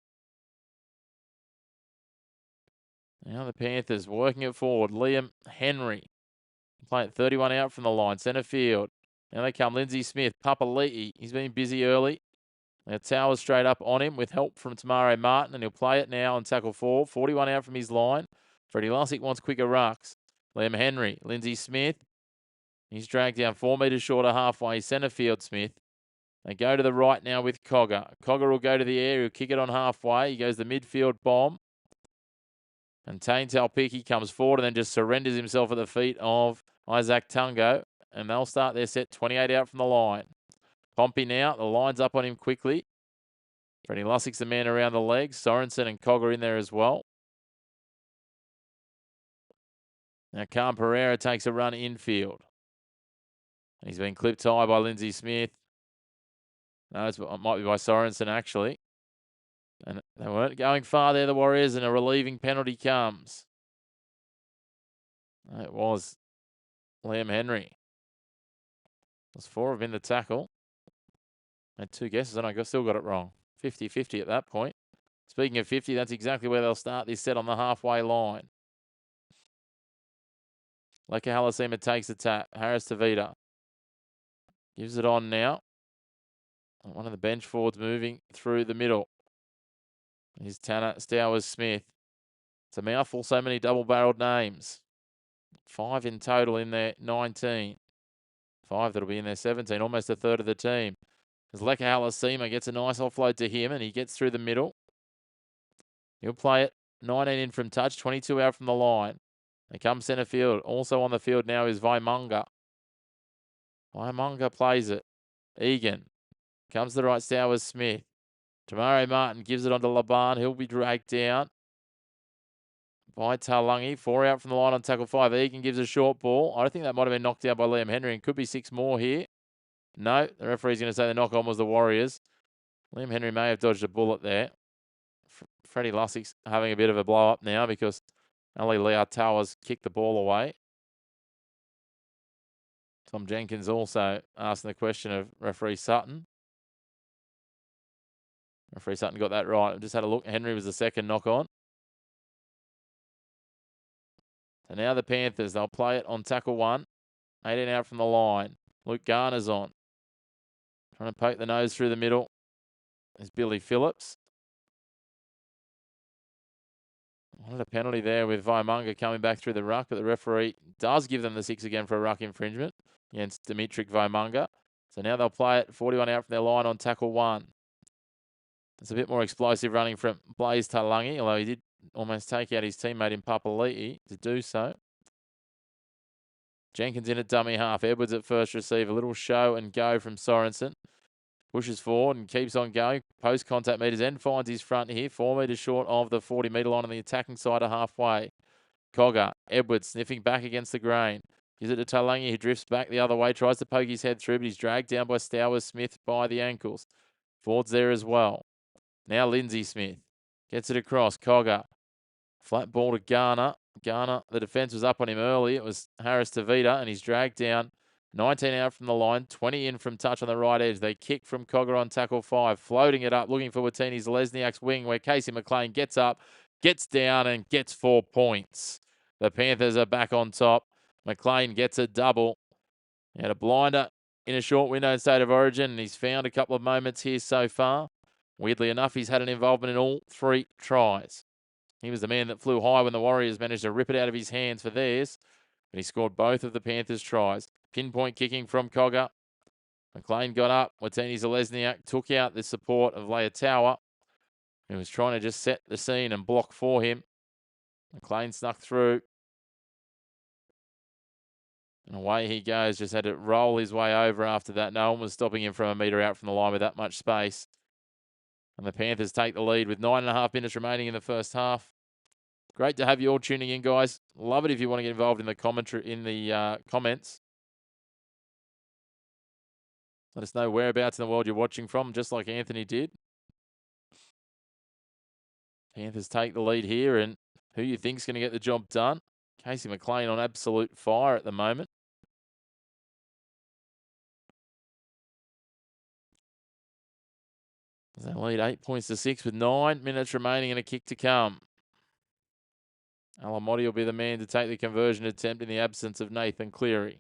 Now the Panthers working it forward. Liam Henry. Playing 31 out from the line. Centre field. Now they come. Lindsay Smith. Papali'i. He's been busy early. Now Towers straight up on him with help from Tamario Martin. And he'll play it now on tackle 4. 41 out from his line. Freddie Lussick wants quicker rucks. Liam Henry. Lindsay Smith. He's dragged down 4 metres short of halfway. Centre field Smith. They go to the right now with Cogger. Cogger will go to the air. He'll kick it on halfway. He goes the midfield bomb. And Tane Talpicki comes forward and then just surrenders himself at the feet of Isaac Tungo. And they'll start their set 28 out from the line. Pompey now. The line's up on him quickly. Freddie Lussick's the man around the legs. Sorensen and Cogger in there as well. Now Khan Pereira takes a run infield. He's been clipped high by Lindsay Smith. No, it might be by Sorensen actually. And they weren't going far there, the Warriors, and a relieving penalty comes. It was Liam Henry. There's 4 of them in the tackle. Had 2 guesses, and I still got it wrong. 50-50 at that point. Speaking of 50, that's exactly where they'll start this set on the halfway line. Leka Halasima takes the tap. Harris Tavita gives it on now. One of the bench forwards moving through the middle. Here's Tanner Stowers Smith. It's a mouthful, so many double-barreled names. 5 in total in their 19. 5 that'll be in their 17, almost a third of the team. As Leka Halasima gets a nice offload to him and he gets through the middle. He'll play it. 19 in from touch, 22 out from the line. They come centre field. Also on the field now is Vaimunga. Vaimunga plays it. Egan comes to the right. Stowers Smith. Tamari Martin gives it on to Laban. He'll be dragged down by Talangi. 4 out from the line on tackle 5. Egan gives a short ball. I think that might have been knocked out by Liam Henry and could be 6 more here. No, the referee's going to say the knock-on was the Warriors. Liam Henry may have dodged a bullet there. Freddie Lussig's having a bit of a blow-up now because Ali Leotawa's kicked the ball away. Tom Jenkins also asking the question of referee Sutton. Referee Sutton got that right. I've just had a look. Henry was the second knock-on. So now the Panthers, they'll play it on tackle 1. 18 out from the line. Luke Garner's on. Trying to poke the nose through the middle is Billy Phillips. Wanted a penalty there with Vaimunga coming back through the ruck, but the referee does give them the 6 again for a ruck infringement against Dimitri Vaimunga. So now they'll play it 41 out from their line on tackle 1. It's a bit more explosive running from Blaze Talangi, although he did almost take out his teammate in Papali'i to do so. Jenkins in at dummy half. Edwards at first receive. A little show and go from Sorensen. Pushes forward and keeps on going. Post-contact meters and finds his front here. 4 metres short of the 40-metre line on the attacking side of halfway. Cogger. Edwards sniffing back against the grain. Gives it to Talangi, who drifts back the other way. Tries to poke his head through, but he's dragged down by Stowers Smith by the ankles. Ford's there as well. Now Lindsay Smith. Gets it across. Cogger. Flat ball to Garner. Garner, the defence was up on him early. It was Harris Tavita, and he's dragged down. 19 out from the line, 20 in from touch on the right edge. They kick from Cogger on tackle 5, floating it up, looking for Watini's Lesniak's wing, where Casey McLean gets up, gets down, and gets 4 points. The Panthers are back on top. McLean gets a double. He had a blinder in a short window in State of Origin, and he's found a couple of moments here so far. Weirdly enough, he's had an involvement in all 3 tries. He was the man that flew high when the Warriors managed to rip it out of his hands for theirs, but he scored both of the Panthers' tries. Pinpoint kicking from Cogger. McLean got up. Watini Zalesniak took out the support of Leotawa, who was trying to just set the scene and block for him. McLean snuck through. And away he goes. Just had to roll his way over after that. No one was stopping him from a metre out from the line with that much space. And the Panthers take the lead with 9.5 minutes remaining in the first half. Great to have you all tuning in, guys. Love it if you want to get involved in the commentary in the comments. Let us know whereabouts in the world you're watching from, just like Anthony did. Panthers take the lead here, and who you think's going to get the job done? Casey McLean on absolute fire at the moment. They lead 8 points to 6 with 9 minutes remaining and a kick to come. Alamotti will be the man to take the conversion attempt in the absence of Nathan Cleary.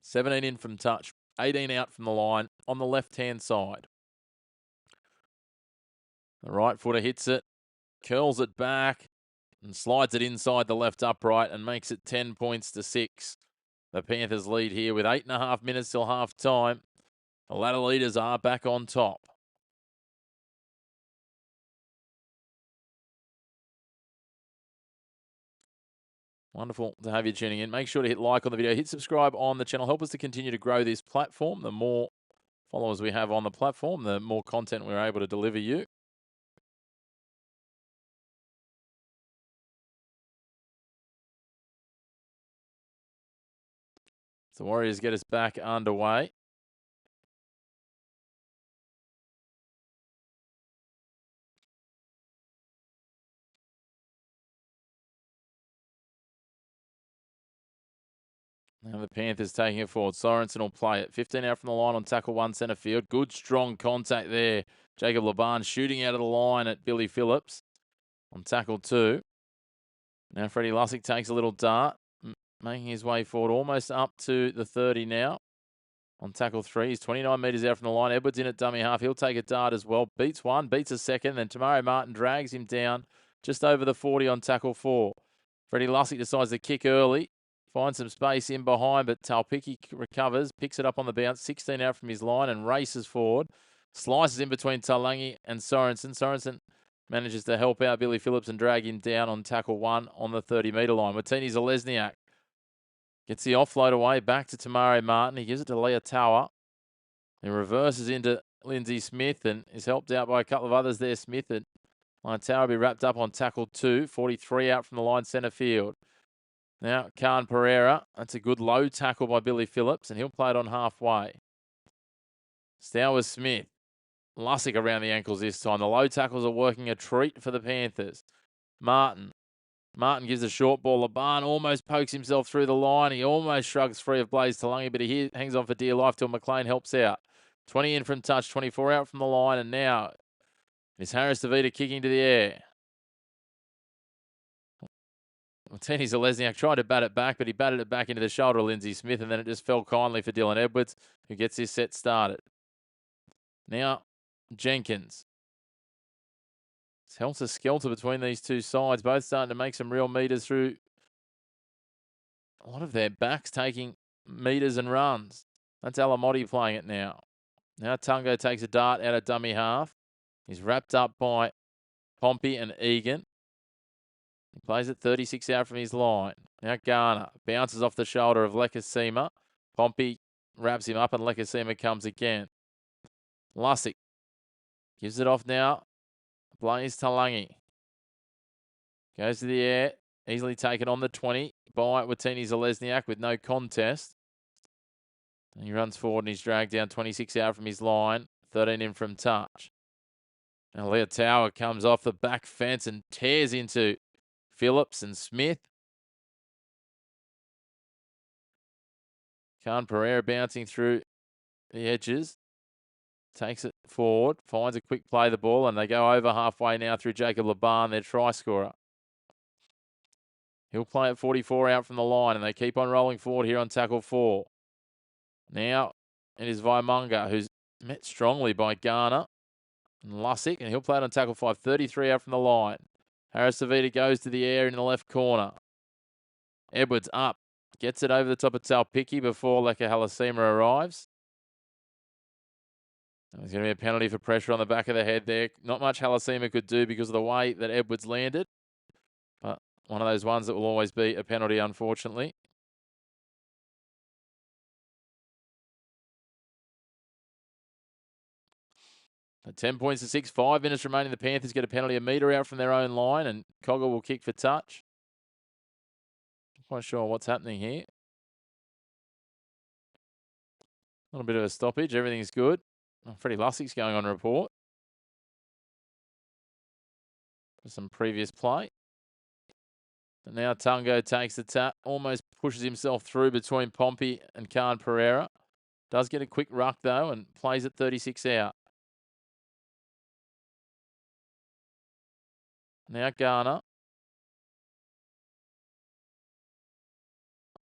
$17 in from touch, 18 out from the line on the left-hand side. The right footer hits it, curls it back, and slides it inside the left upright and makes it 10 points to 6. The Panthers lead here with 8.5 minutes till half-time. The ladder leaders are back on top. Wonderful to have you tuning in. Make sure to hit like on the video, hit subscribe on the channel. Help us to continue to grow this platform. The more followers we have on the platform, the more content we're able to deliver you. The Warriors get us back underway. Now the Panthers taking it forward. Sorensen will play it. 15 out from the line on tackle 1 centre field. Good, strong contact there. Jacob Laban shooting out of the line at Billy Phillips on tackle 2. Now Freddie Lussick takes a little dart, making his way forward almost up to the 30 now. On tackle 3, he's 29 metres out from the line. Edwards in at dummy half. He'll take a dart as well. Beats one, beats a second. Then Tamari Martin drags him down just over the 40 on tackle 4. Freddie Lussick decides to kick early. Finds some space in behind, but Talpicki recovers, picks it up on the bounce, 16 out from his line and races forward. Slices in between Talangi and Sorensen. Sorensen manages to help out Billy Phillips and drag him down on tackle 1 on the 30-metre line. Watini Zalesniak gets the offload away, back to Tamare Martin. He gives it to Leah Tower. He reverses into Lindsay Smith and is helped out by a couple of others there. Smith and Tower will be wrapped up on tackle 2. 43 out from the line, centre field. Now, Khan Pereira. That's a good low tackle by Billy Phillips, and he'll play it on halfway. Stowers Smith. Lussick around the ankles this time. The low tackles are working a treat for the Panthers. Martin. Martin gives a short ball. Laban almost pokes himself through the line. He almost shrugs free of Blaze Talangi, but he hangs on for dear life till McLean helps out. 20 in from touch, 24 out from the line, and now it's Harris DeVita kicking to the air. Martini Zalesniak tried to bat it back, but he batted it back into the shoulder of Lindsay Smith, and then it just fell kindly for Dylan Edwards, who gets his set started. Now, Jenkins. It's helter-skelter between these two sides, both starting to make some real metres through a lot of their backs, taking metres and runs. That's Alamotti playing it now. Now Tungo takes a dart out of dummy half. He's wrapped up by Pompey and Egan. He plays it 36 out from his line. Now Garner bounces off the shoulder of Lekasima. Pompey wraps him up and Lekasima comes again. Lussick gives it off now. Blaze Talangi goes to the air. Easily taken on the 20 by Watini Zalesniak with no contest. And he runs forward and he's dragged down 26 out from his line. 13 in from touch. Now Leah Tower comes off the back fence and tears into Phillips and Smith. Khan Pereira bouncing through the edges. Takes it forward, finds a quick play the ball, and they go over halfway now through Jacob Laban, their try scorer. He'll play at 44 out from the line, and they keep on rolling forward here on tackle 4. Now it is Vaimunga, who's met strongly by Garner and Lussick, and he'll play it on tackle 5. 33 out from the line. Harris Savita goes to the air in the left corner. Edwards up, gets it over the top of Talpicki before Leka Halasima arrives. There's going to be a penalty for pressure on the back of the head there. Not much Halasima could do because of the way that Edwards landed. But one of those ones that will always be a penalty, unfortunately. At 10 points to 6, 5 minutes remaining. The Panthers get a penalty, a metre out from their own line, and Cogger will kick for touch. Not quite sure what's happening here. A little bit of a stoppage. Everything's good. Freddie Lussick's going on report for some previous play. And now Tungo takes the tap, almost pushes himself through between Pompey and Khan Pereira. Does get a quick ruck, though, and plays at 36 out. Now Garner.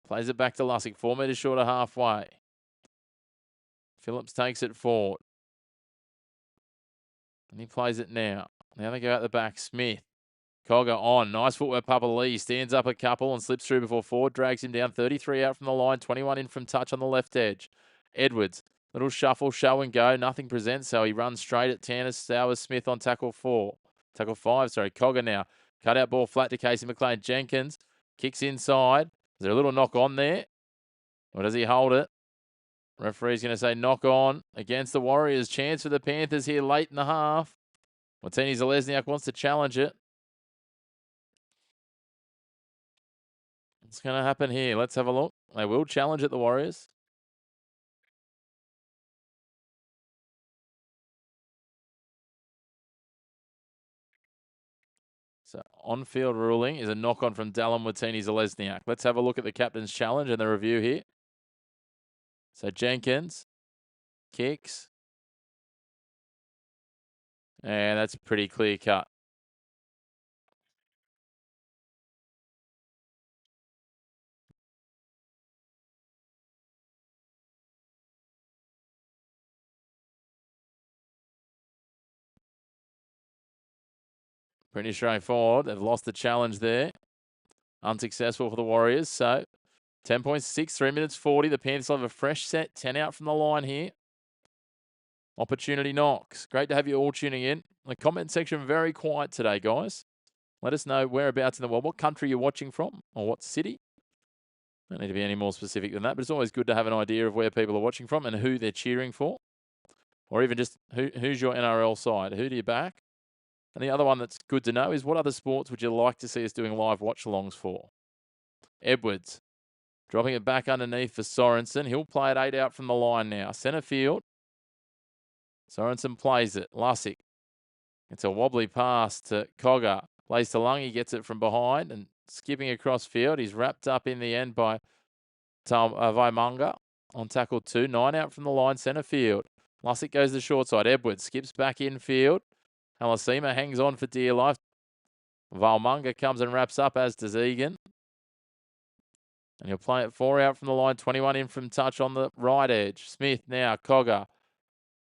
Plays it back to Lussick, 4 metres short of halfway. Phillips takes it forward. And he plays it now. Now they go out the back. Smith. Cogger on. Nice footwork. Papa Lee stands up a couple and slips through before Ford drags him down. 33 out from the line. 21 in from touch on the left edge. Edwards. Little shuffle, show and go. Nothing presents, so he runs straight at Tanner Stowers Smith on tackle 4. Tackle 5, sorry. Cogger now. Cut out ball flat to Casey McLean. Jenkins kicks inside. Is there a little knock on there? Or does he hold it? Referee's going to say knock on against the Warriors. Chance for the Panthers here late in the half. Martini Zalesniak wants to challenge it. What's going to happen here? Let's have a look. They will challenge it, the Warriors. So on-field ruling is a knock-on from Dallin Martini Zalesniak. Let's have a look at the captain's challenge and the review here. So Jenkins kicks. And that's pretty clear cut. Pretty straightforward. They've lost the challenge there. Unsuccessful for the Warriors. So 10.6, 3 minutes 40. The Panthers will have a fresh set, 10 out from the line here. Opportunity knocks. Great to have you all tuning in. The comment section very quiet today, guys. Let us know whereabouts in the world, what country you're watching from, or what city. Don't need to be any more specific than that, but it's always good to have an idea of where people are watching from and who they're cheering for, or even just who's your NRL side. Who do you back? And the other one that's good to know is what other sports would you like to see us doing live watch-alongs for? Edwards dropping it back underneath for Sorensen. He'll play it 8 out from the line now. Centre field. Sorensen plays it. Lussick. It's a wobbly pass to Cogger. Plays to Lung. He gets it from behind and skipping across field. He's wrapped up in the end by Vaimunga on tackle 2. 9 out from the line, centre field. Lussick goes to the short side. Edwards skips back in field. Halasima hangs on for dear life. Vaimunga comes and wraps up, as does Egan. And he'll play it 4 out from the line. 21 in from touch on the right edge. Smith now. Cogger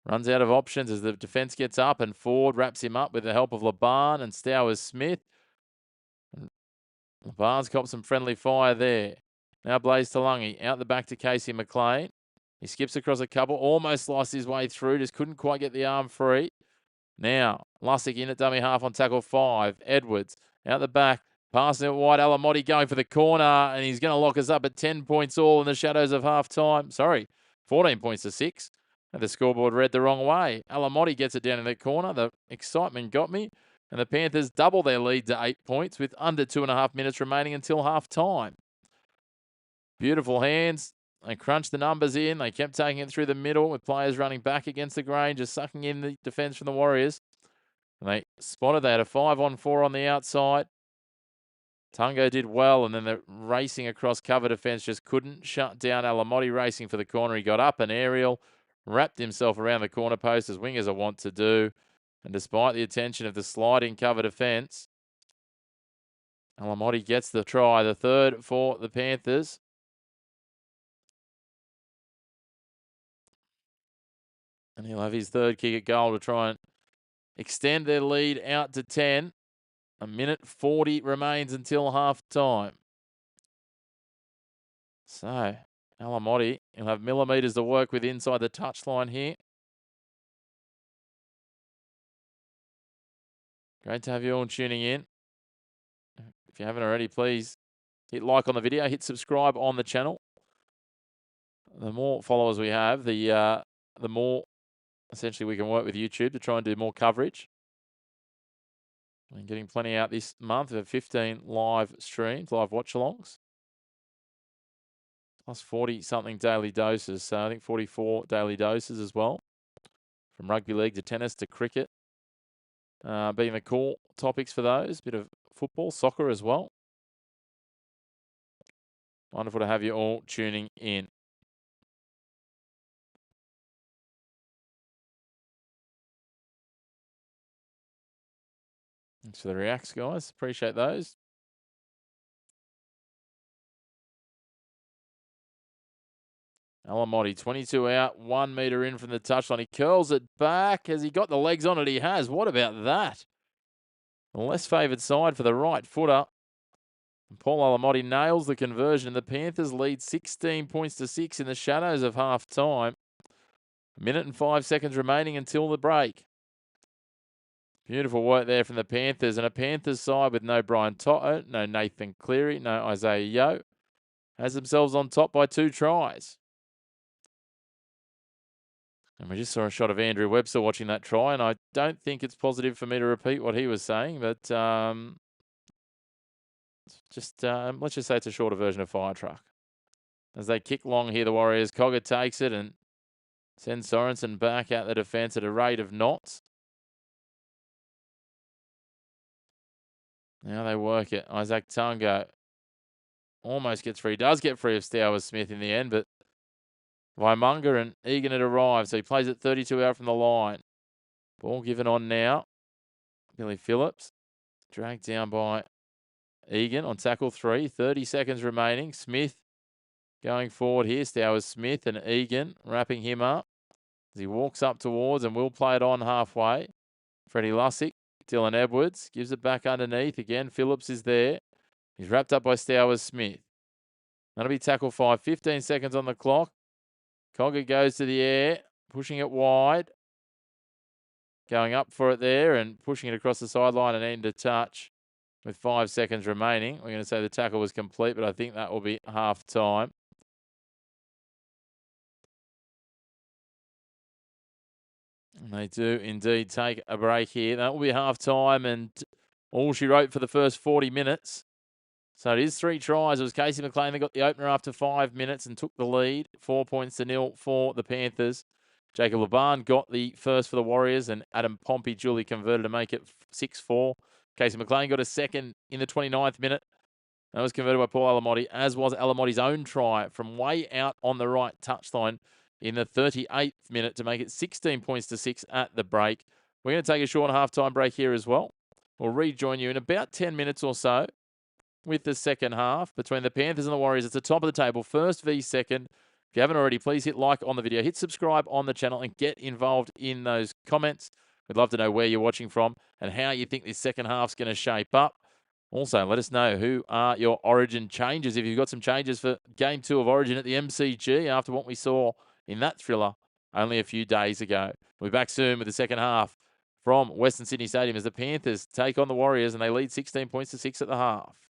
runs out of options as the defence gets up, and Ford wraps him up with the help of Laban and Stowers Smith. Laban's got some friendly fire there. Now Blaze Talungi out the back to Casey McLean. He skips across a couple, almost lost his way through, just couldn't quite get the arm free. Now Lussick in at dummy half on tackle 5. Edwards out the back, passing it wide. Alamotti going for the corner, and he's going to lock us up at 10 points all in the shadows of half time. 14 points to 6. The scoreboard read the wrong way. Alamotti gets it down in the corner. The excitement got me. And the Panthers double their lead to 8 points with under 2.5 minutes remaining until half time. Beautiful hands. They crunched the numbers in. They kept taking it through the middle with players running back against the grain, just sucking in the defence from the Warriors. And they spotted they had a 5-on-4 on the outside. Tungo did well, and then the racing across cover defence just couldn't shut down Alamotti racing for the corner. He got up an aerial, wrapped himself around the corner post as wingers are wont to do. And despite the attention of the sliding cover defence, Alamotti gets the try, the third for the Panthers. And he'll have his third kick at goal to try and extend their lead out to 10. 1:40 remains until half time. So, Alamotti, he'll have millimetres to work with inside the touchline here. Great to have you all tuning in. If you haven't already, please hit like on the video, hit subscribe on the channel. The more followers we have, the more essentially we can work with YouTube to try and do more coverage. And getting plenty out this month. We have 15 live streams, live watch-alongs. Plus 40-something daily doses. So I think 44 daily doses as well. From rugby league to tennis to cricket. Being the core topics for those. Bit of football, soccer as well. Wonderful to have you all tuning in. Thanks for the reacts, guys. Appreciate those. Alamotti, 22 out, 1 metre in from the touchline. He curls it back. Has he got the legs on it? He has. What about that? The less favoured side for the right footer. Paul Alamotti nails the conversion. The Panthers lead 16 points to 6 in the shadows of half time. 1:05 remaining until the break. Beautiful work there from the Panthers. And a Panthers side with no Brian Toto, no Nathan Cleary, no Isaiah Yeo. Has themselves on top by 2 tries. And we just saw a shot of Andrew Webster watching that try, and I don't think it's positive for me to repeat what he was saying, but let's just say it's a shorter version of Fire Truck. As they kick long here, the Warriors, Cogger takes it and sends Sorensen back out the defence at a rate of knots. Now they work it. Isaac Tungo almost gets free. Does get free of Stowers Smith in the end, but Vaimunga and Egan had arrived, so he plays it 32 out from the line. Ball given on now. Billy Phillips dragged down by Egan on tackle 3. 30 seconds remaining. Smith going forward here. Stowers Smith and Egan wrapping him up as he walks up towards and will play it on halfway. Freddie Lussick, Dylan Edwards gives it back underneath. Again, Phillips is there. He's wrapped up by Stowers Smith. That'll be tackle 5. 15 seconds on the clock. Cogger goes to the air, pushing it wide. Going up for it there and pushing it across the sideline and end of touch with 5 seconds remaining. We're going to say the tackle was complete, but I think that will be half time. And they do indeed take a break here. That will be half time and all she wrote for the first 40 minutes. So it is 3 tries. It was Casey McLean that got the opener after 5 minutes and took the lead. 4 points to 0 for the Panthers. Jacob Laban got the first for the Warriors and Adam Pompey duly converted to make it 6-4. Casey McLean got a second in the 29th minute. That was converted by Paul Alamotti, as was Alamotti's own try from way out on the right touchline in the 38th minute to make it 16 points to 6 at the break. We're going to take a short halftime break here as well. We'll rejoin you in about 10 minutes or so with the second half between the Panthers and the Warriors. It's the top of the table, first v second. If you haven't already, please hit like on the video, hit subscribe on the channel and get involved in those comments. We'd love to know where you're watching from and how you think this second half's going to shape up. Also, let us know who are your Origin changes. If you've got some changes for Game 2 of Origin at the MCG after what we saw in that thriller only a few days ago. We'll be back soon with the second half from Western Sydney Stadium as the Panthers take on the Warriors and they lead 16 points to 6 at the half.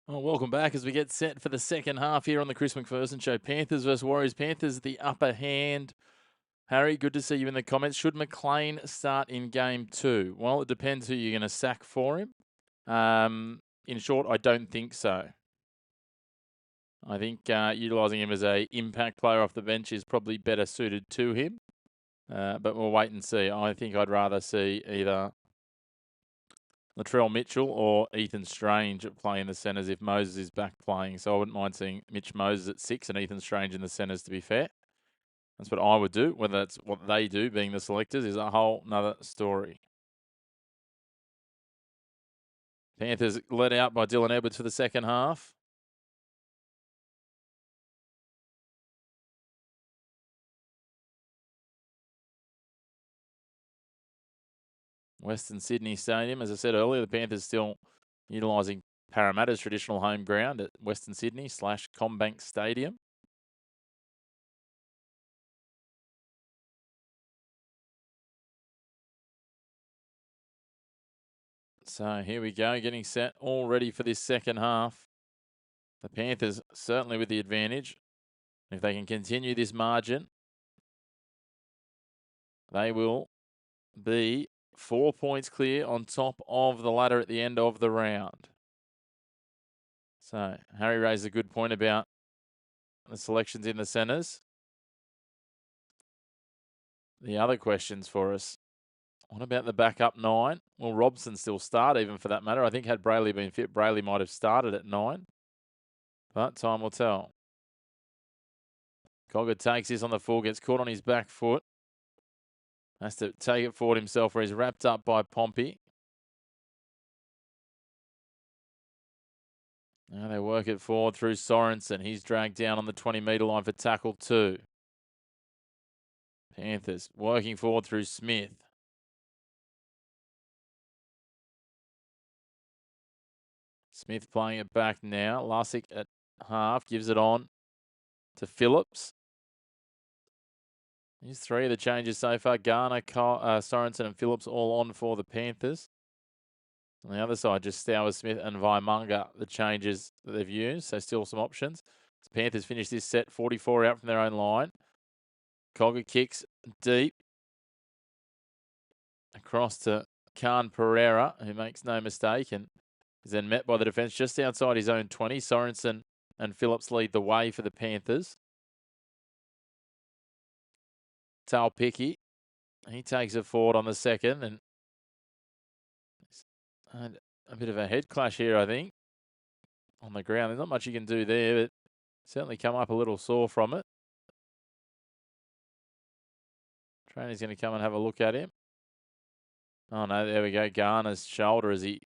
Well, welcome back as we get set for the second half here on the Chris McPherson Show. Panthers versus Warriors. Panthers the upper hand. Harry, good to see you in the comments. Should McLean start in game 2? Well, it depends who you're going to sack for him. In short, I don't think so. I think utilising him as a impact player off the bench is probably better suited to him. But we'll wait and see. I think I'd rather see either Latrell Mitchell or Ethan Strange play in the centres if Moses is back playing. So I wouldn't mind seeing Mitch Moses at 6 and Ethan Strange in the centres, to be fair. That's what I would do. Whether that's what they do, being the selectors, is a whole nother story. Panthers led out by Dylan Edwards for the second half. Western Sydney Stadium. As I said earlier, the Panthers still utilising Parramatta's traditional home ground at Western Sydney / Combank Stadium. So here we go, getting set all ready for this second half. The Panthers certainly with the advantage. If they can continue this margin, they will be 4 points clear on top of the ladder at the end of the round. So Harry raised a good point about the selections in the centres. The other questions for us. What about the backup 9? Will Robson still start even for that matter? I think had Brayley been fit, Brayley might have started at 9. But time will tell. Cogger takes this on the full, gets caught on his back foot. Has to take it forward himself where he's wrapped up by Pompey. Now they work it forward through Sorensen. He's dragged down on the 20-metre line for tackle 2. Panthers working forward through Smith. Smith playing it back now. Lussick at half gives it on to Phillips. Here's 3 of the changes so far. Garner, Sorensen and Phillips all on for the Panthers. On the other side, just Stowers, Smith and Vaimunga, the changes that they've used. So still some options. The Panthers finish this set 44 out from their own line. Cogger kicks deep across to Khan Pereira, who makes no mistake and is then met by the defence just outside his own 20. Sorensen and Phillips lead the way for the Panthers. Tal Picky, he takes it forward on the second and had a bit of a head clash here, I think, on the ground. There's not much you can do there, but certainly come up a little sore from it. Trainer's going to come and have a look at him. Oh, no, there we go. Garner's shoulder as he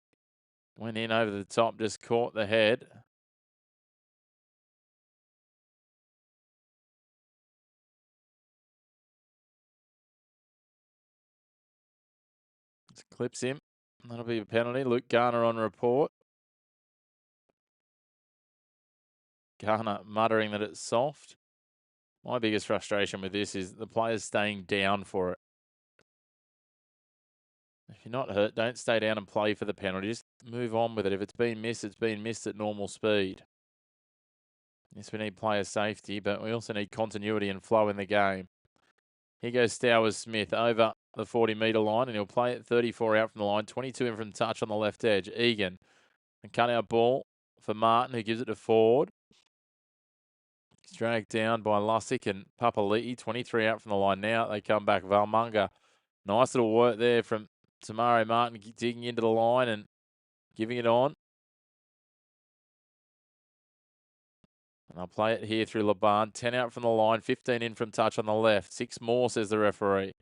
went in over the top, just caught the head. Just clips him. That'll be a penalty. Luke Garner on report. Garner muttering that it's soft. My biggest frustration with this is the players staying down for it. If you're not hurt, don't stay down and play for the penalty. Just move on with it. If it's been missed, it's been missed at normal speed. Yes, we need player safety, but we also need continuity and flow in the game. Here goes Stowers Smith over the 40-metre line, and he'll play it 34 out from the line, 22 in from touch on the left edge. Egan, a cut-out ball for Martin, who gives it to Ford. He's dragged down by Lussick and Papali'i, 23 out from the line now. They come back. Valmunga, nice little work there from Tamari Martin, digging into the line and giving it on. And I'll play it here through Laban. 10 out from the line, 15 in from touch on the left. 6 more, says the referee.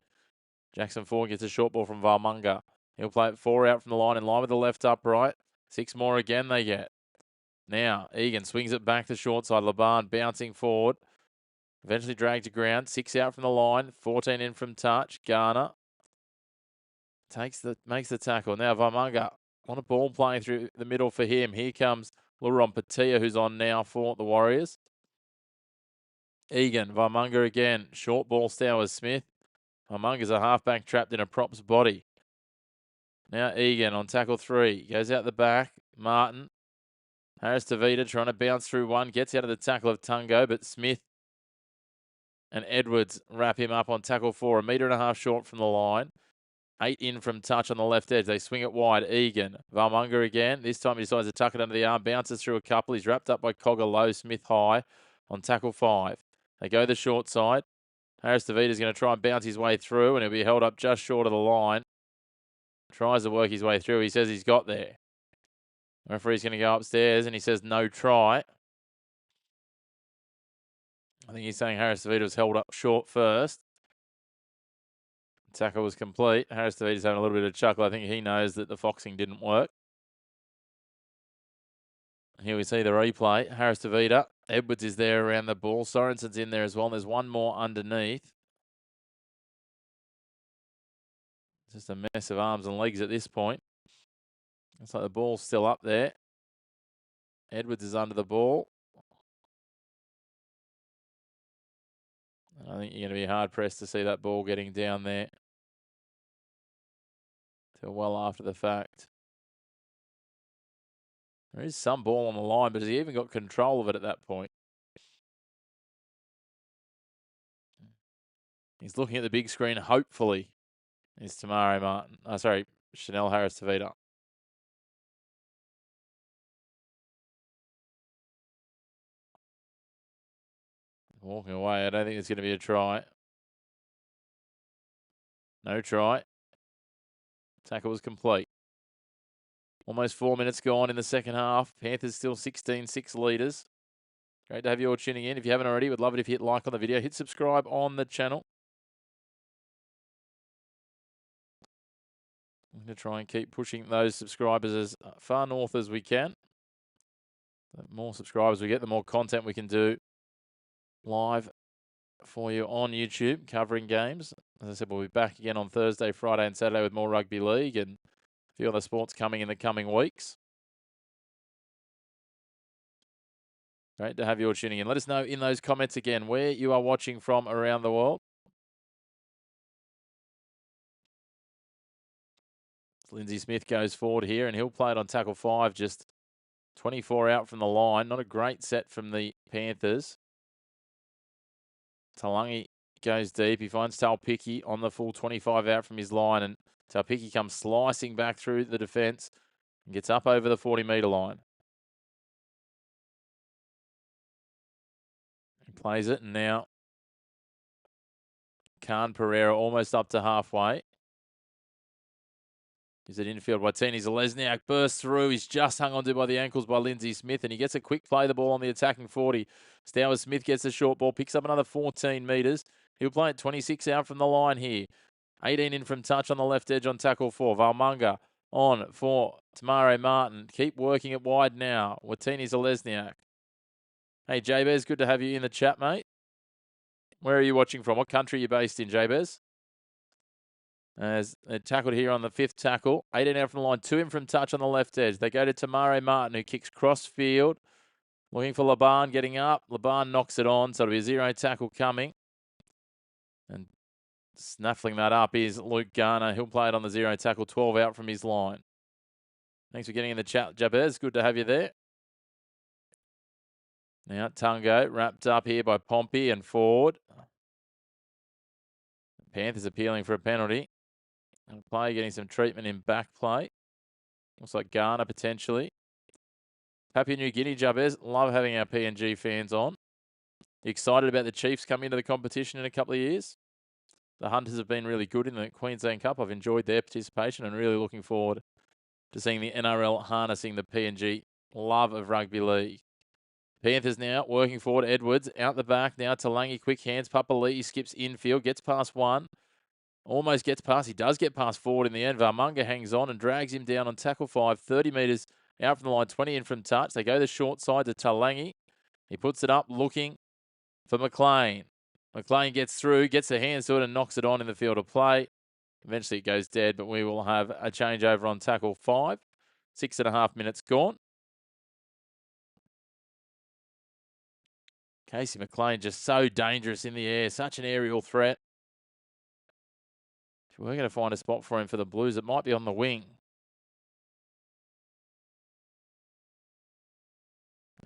Jackson Ford gets a short ball from Valmunga. He'll play it 4 out from the line, in line with the left upright. 6 more again they get. Now, Egan swings it back to short side. Laban bouncing forward. Eventually dragged to ground. 6 out from the line. 14 in from touch. Garner makes the tackle. Now Vaimunga on a ball playing through the middle for him. Here comes Luron Patia, who's on now for the Warriors. Egan, Vaimunga again. Short ball, Stowers Smith. Vaimunga's a halfback trapped in a prop's body. Now Egan on tackle 3. Goes out the back. Martin Harris Tavita trying to bounce through one. Gets out of the tackle of Tungo, but Smith and Edwards wrap him up on tackle 4. 1.5 meters short from the line. 8 in from touch on the left edge. They swing it wide. Egan. Valmunga again. This time he decides to tuck it under the arm. Bounces through a couple. He's wrapped up by Cogger low. Smith high on tackle 5. They go the short side. Harris Tavita's going to try and bounce his way through, and he'll be held up just short of the line. Tries to work his way through. He says he's got there. Referee's going to go upstairs, and he says no try. I think he's saying Harris Tavita was held up short first. Tackle was complete. Harris Tavita's having a little bit of chuckle. I think he knows that the foxing didn't work. Here we see the replay. Harris Tavita. Edwards is there around the ball. Sorensen's in there as well. And there's one more underneath. Just a mess of arms and legs at this point. Looks like the ball's still up there. Edwards is under the ball. I think you're going to be hard-pressed to see that ball getting down there till well after the fact. There is some ball on the line, but has he even got control of it at that point? He's looking at the big screen, hopefully. Is Tamare Martin. Chanel Harris Tavita. Walking away. I don't think it's going to be a try. No try. Tackle was complete. Almost 4 minutes gone in the second half. Panthers still 16-6 leaders. Great to have you all tuning in. If you haven't already, we'd love it if you hit like on the video. Hit subscribe on the channel. I'm going to try and keep pushing those subscribers as far north as we can. The more subscribers we get, the more content we can do live for you on YouTube covering games. As I said, we'll be back again on Thursday, Friday and Saturday with more rugby league and a few other sports coming in the coming weeks. Great to have you all tuning in. Let us know in those comments again where you are watching from around the world. Lindsay Smith goes forward here, and he'll play it on tackle 5, just 24 out from the line. Not a great set from the Panthers. Talangi goes deep. He finds Talpicki on the full 25 out from his line, and Talpicki comes slicing back through the defence and gets up over the 40-metre line. He plays it, and now Khan Pereira almost up to halfway. Is it infield? Watini Zalesniak bursts through. He's just hung onto by the ankles by Lindsay Smith, and he gets a quick play the ball on the attacking 40. Stowers Smith gets the short ball, picks up another 14 metres. He'll play it 26 out from the line here. 18 in from touch on the left edge on tackle 4. Valmunga on for Tamare Martin. Keep working it wide now. Watini Zalesniak. Hey, Jabez, good to have you in the chat, mate. Where are you watching from? What country are you based in, Jabez? As they're tackled here on the 5th tackle. 18 out from the line. 2 in from touch on the left edge. They go to Tamare Martin, who kicks cross field. Looking for Laban getting up. Laban knocks it on, so it'll be a 0 tackle coming. And snaffling that up is Luke Garner. He'll play it on the 0 tackle. 12 out from his line. Thanks for getting in the chat, Jabez. Good to have you there. Now Tungo wrapped up here by Pompey and Ford. Panthers appealing for a penalty. And play getting some treatment in back play. Looks like Garner potentially. Papua New Guinea, Jabez. Love having our PNG fans on. You excited about the Chiefs coming into the competition in a couple of years? The Hunters have been really good in the Queensland Cup. I've enjoyed their participation and really looking forward to seeing the NRL harnessing the PNG love of rugby league. Panthers now working forward. Edwards out the back now. Talangi quick hands. Papali'i skips infield. Gets past one. Almost gets past. He does get past forward in the end. Valmunga hangs on and drags him down on tackle 5. 30 metres out from the line. 20 in from touch. They go the short side to Talangi. He puts it up looking for McLean. McLean gets through, gets the hands to it and knocks it on in the field of play. Eventually it goes dead, but we will have a changeover on tackle 5. 6.5 minutes gone. Casey McLean just so dangerous in the air. Such an aerial threat. If we're going to find a spot for him for the Blues, it might be on the wing.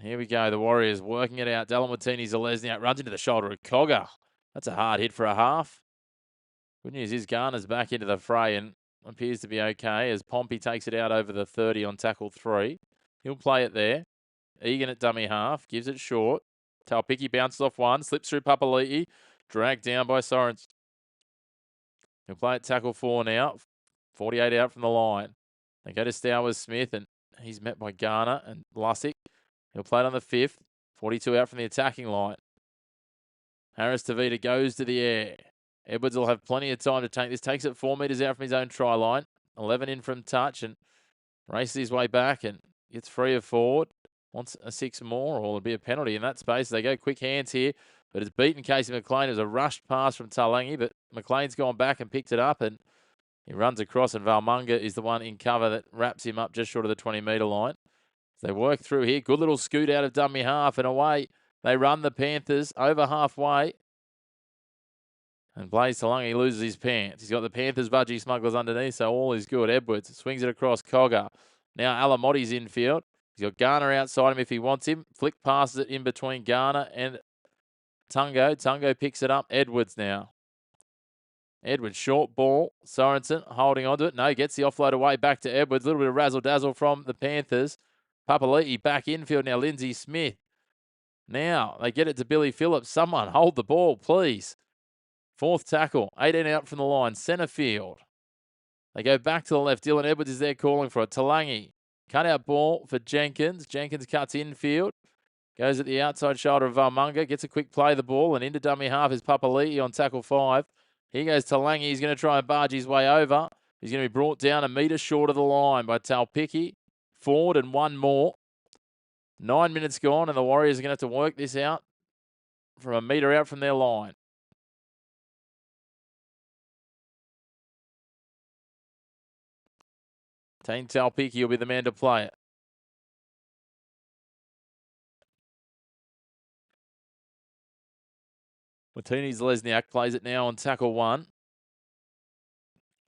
Here we go. The Warriors working it out. Delamartini-Zalesniak runs into the shoulder of Cogger. That's a hard hit for a half. Good news is Garner's back into the fray and appears to be okay as Pompey takes it out over the 30 on tackle 3. He'll play it there. Egan at dummy half. Gives it short. Talpicki bounces off one. Slips through Papali'i. Dragged down by Sorensen. He'll play at tackle 4 now. 48 out from the line. They go to Stowers Smith and he's met by Garner and Lussick. He'll play it on the 5th. 42 out from the attacking line. Harris Tavita goes to the air. Edwards will have plenty of time to take this. Takes it 4 metres out from his own try line. 11 in from touch and races his way back and gets free of forward. Wants a 6 more or it'll be a penalty in that space. They go quick hands here, but it's beaten Casey McLean. It was a rushed pass from Talangi, but McLean's gone back and picked it up and he runs across and Valmunga is the one in cover that wraps him up just short of the 20-metre line. They work through here. Good little scoot out of dummy half and away. They run the Panthers over halfway. And Blaze Talangi loses his pants. He's got the Panthers budgie smugglers underneath, so all is good. Edwards swings it across Cogger. Now Alamotti's infield. He's got Garner outside him if he wants him. Flick passes it in between Garner and Tungo. Tungo picks it up. Edwards now. Edwards, short ball. Sorensen holding onto it. No, gets the offload away back to Edwards. A little bit of razzle-dazzle from the Panthers. Papali'i back infield now. Lindsay Smith. Now they get it to Billy Phillips. Someone hold the ball, please. 4th tackle. 18 out from the line. Centre field. They go back to the left. Dylan Edwards is there calling for it. Talangi. Cut out ball for Jenkins. Jenkins cuts infield. Goes at the outside shoulder of Valmunga. Gets a quick play the ball. And into dummy half is Papali'i on tackle 5. Here goes Talangi. He's going to try and barge his way over. He's going to be brought down a metre short of the line by Talpicki. Forward and one more. 9 minutes gone and the Warriors are going to have to work this out from a metre out from their line. Tane Talpicki will be the man to play it. Martini-Zalesniak plays it now on tackle 1.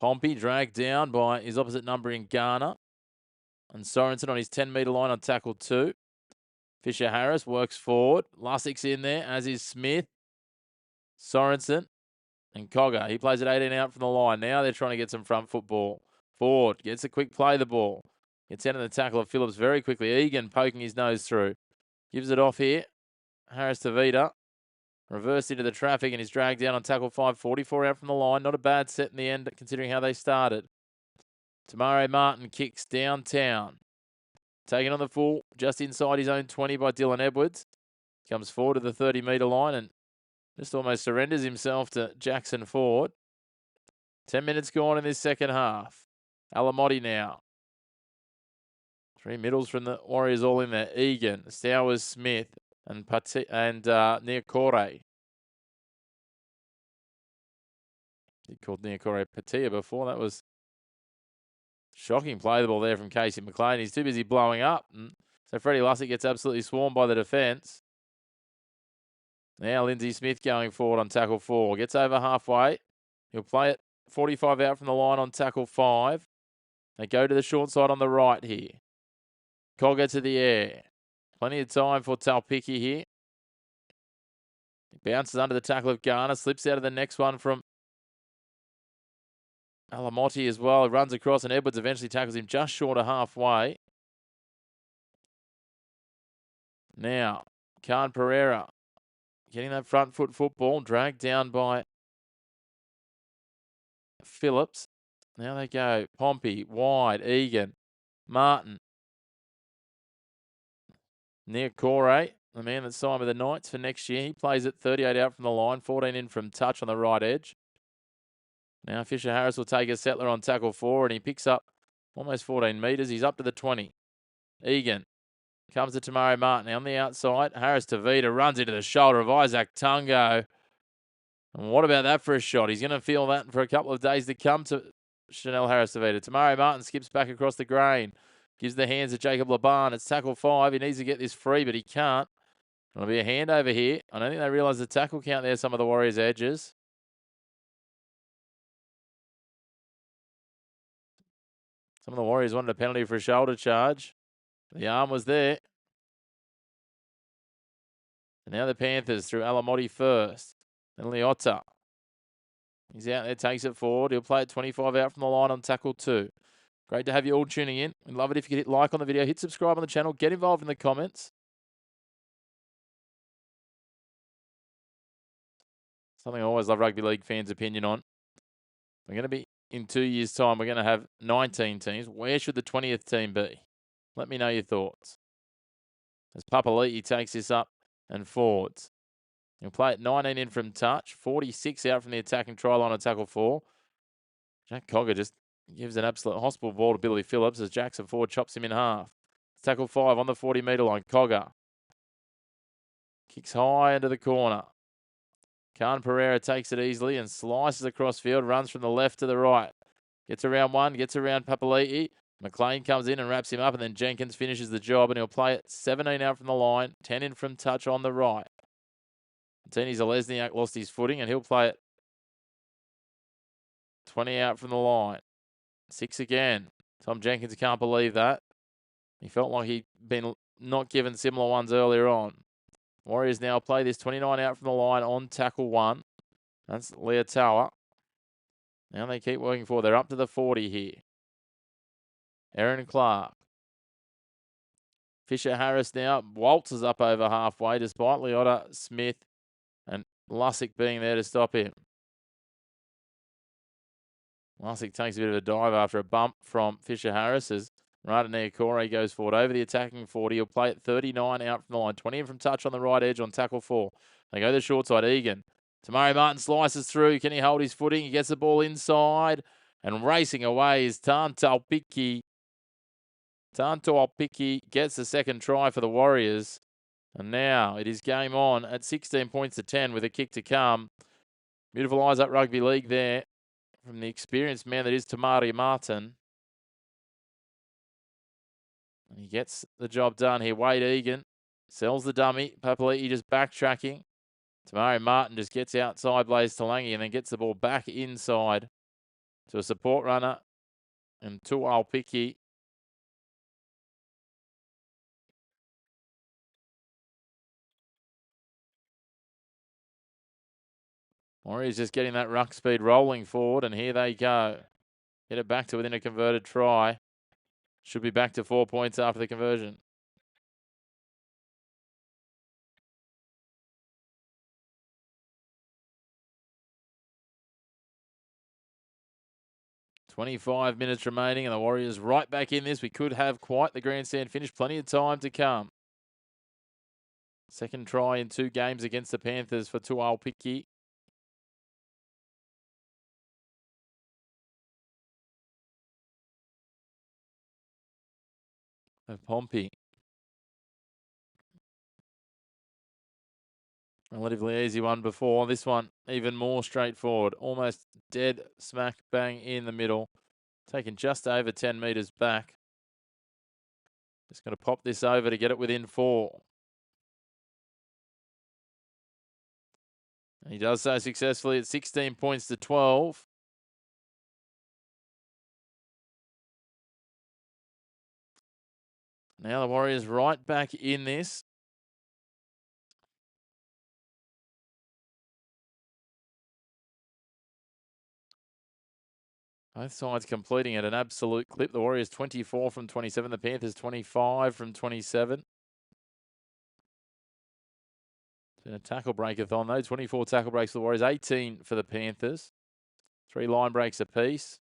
Pompey dragged down by his opposite number in Garner. And Sorensen on his 10-metre line on tackle 2. Fisher Harris works forward. Lussick's in there, as is Smith. Sorensen and Cogger. He plays it 18 out from the line. Now they're trying to get some front football. Ford gets a quick play the ball. Gets out of the tackle of Phillips very quickly. Egan poking his nose through. Gives it off here. Harris Tavita. Reversed into the traffic and is dragged down on tackle 5. 44 out from the line. Not a bad set in the end considering how they started. Tamare Martin kicks downtown. Taken on the full, just inside his own 20 by Dylan Edwards. Comes forward to the 30-metre line and just almost surrenders himself to Jackson Ford. 10 minutes gone in this second half. Alamotti now. 3 middles from the Warriors all in there. Egan, Stowers, Smith, and Niokore. He called Niokore Patia before. That was shocking play the ball there from Casey McLean. He's too busy blowing up. So Freddie Lussick gets absolutely swarmed by the defence. Now Lindsay Smith going forward on tackle 4. Gets over halfway. He'll play it 45 out from the line on tackle 5. They go to the short side on the right here. Cogger to the air. Plenty of time for Talpicki here. He bounces under the tackle of Garner. Slips out of the next one from Alamotti as well. He runs across and Edwards eventually tackles him just short of halfway. Now, Khan Pereira getting that front foot football. Dragged down by Phillips. Now they go. Pompey, wide, Egan, Martin. Niokore, the man that's signed with the Knights for next year. He plays it 38 out from the line, 14 in from touch on the right edge. Now Fisher Harris will take a settler on tackle 4 and he picks up almost 14 metres. He's up to the 20. Egan comes to Tamari Martin on the outside. Harris Tavita runs into the shoulder of Isaac Tungo. And what about that for a shot? He's going to feel that for a couple of days to come to Chanel Harris Tavita. Tamari Martin skips back across the grain. Gives the hands to Jacob Laban. It's tackle 5. He needs to get this free, but he can't. It'll be a handover here. I don't think they realise the tackle count there, some of the Warriors' edges. Some of the Warriors wanted a penalty for a shoulder charge. The arm was there. And now the Panthers through Alamotti first. Then Liotta. He's out there, takes it forward. He'll play it 25 out from the line on tackle 2. Great to have you all tuning in. We'd love it if you could hit like on the video, hit subscribe on the channel, get involved in the comments. Something I always love rugby league fans' opinion on. We're going to be, in 2 years' time, we're going to have 19 teams. Where should the 20th team be? Let me know your thoughts. As Papali'i takes this up and forwards. He'll play it 19 in from touch, 46 out from the attacking try line on tackle 4. Jack Cogger just gives an absolute hospital ball to Billy Phillips as Jackson Ford chops him in half. Tackle 5 on the 40-metre line. Cogger kicks high into the corner. Khan Pereira takes it easily and slices across field, runs from the left to the right. Gets around one, gets around Papali'i. McLean comes in and wraps him up, and then Jenkins finishes the job, and he'll play it 17 out from the line, 10 in from touch on the right. Martini Zalesniak lost his footing, and he'll play it 20 out from the line. 6 again. Tom Jenkins can't believe that. He felt like he'd been not given similar ones earlier on. Warriors now play this 29 out from the line on tackle 1. That's Leotawa. Now they keep working forward. They're up to the 40 here. Aaron Clark. Fisher Harris now waltzes up over halfway despite Liotta, Smith and Lussick being there to stop him. Lussick takes a bit of a dive after a bump from Fisher Harris as Radonea Corey goes forward over the attacking 40. He'll play it 39 out from the line. 20 in from touch on the right edge on tackle 4. They go to the short side. Egan. Tamari Martin slices through. Can he hold his footing? He gets the ball inside. And racing away is Tantaupiki. Tantaupiki gets the second try for the Warriors. And now it is game on at 16 points to 10 with a kick to come. Beautiful eyes up rugby league there from the experienced man that is Tamari Martin. And he gets the job done here. Wade Egan sells the dummy. Papali'i just backtracking. Tamari Martin just gets outside Blaze Talangi and then gets the ball back inside to a support runner. And Tuaupiki. Warriors just getting that ruck speed rolling forward, and here they go. Get it back to within a converted try. Should be back to 4 points after the conversion. .25 minutes remaining, and the Warriors right back in this. We could have quite the grandstand finish. Plenty of time to come. Second try in 2 games against the Panthers for Tuaupiki. Of Pompey. Relatively easy one before. This one even more straightforward. Almost dead smack bang in the middle. Taking just over 10 metres back. Just going to pop this over to get it within 4. And he does so successfully at 16 points to 12. Now the Warriors right back in this. Both sides completing at an absolute clip. The Warriors 24 from 27. The Panthers 25 from 27. It's been a tackle breakathon though. 24 tackle breaks for the Warriors. 18 for the Panthers. 3 line breaks apiece.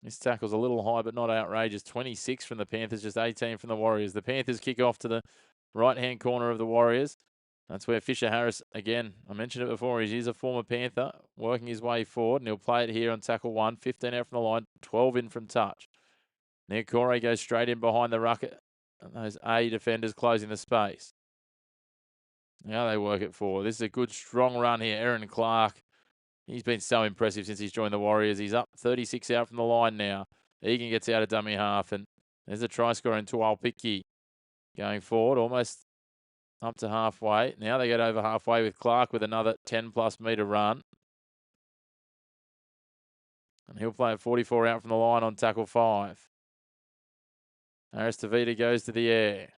This tackle's a little high, but not outrageous. 26 from the Panthers, just 18 from the Warriors. The Panthers kick off to the right-hand corner of the Warriors. That's where Fisher Harris, again, I mentioned it before, he is a former Panther, working his way forward, and he'll play it here on tackle 1. 15 out from the line, 12 in from touch. Niokore goes straight in behind the ruck, and those A defenders closing the space. Now they work it forward. This is a good, strong run here. Aaron Clark. He's been so impressive since he's joined the Warriors. He's up 36 out from the line now. Egan gets out of dummy half, and there's a try scorer in Tuaupiki going forward, almost up to halfway. Now they get over halfway with Clark with another 10-plus metre run. And he'll play at 44 out from the line on tackle 5. Aristevita goes to the air.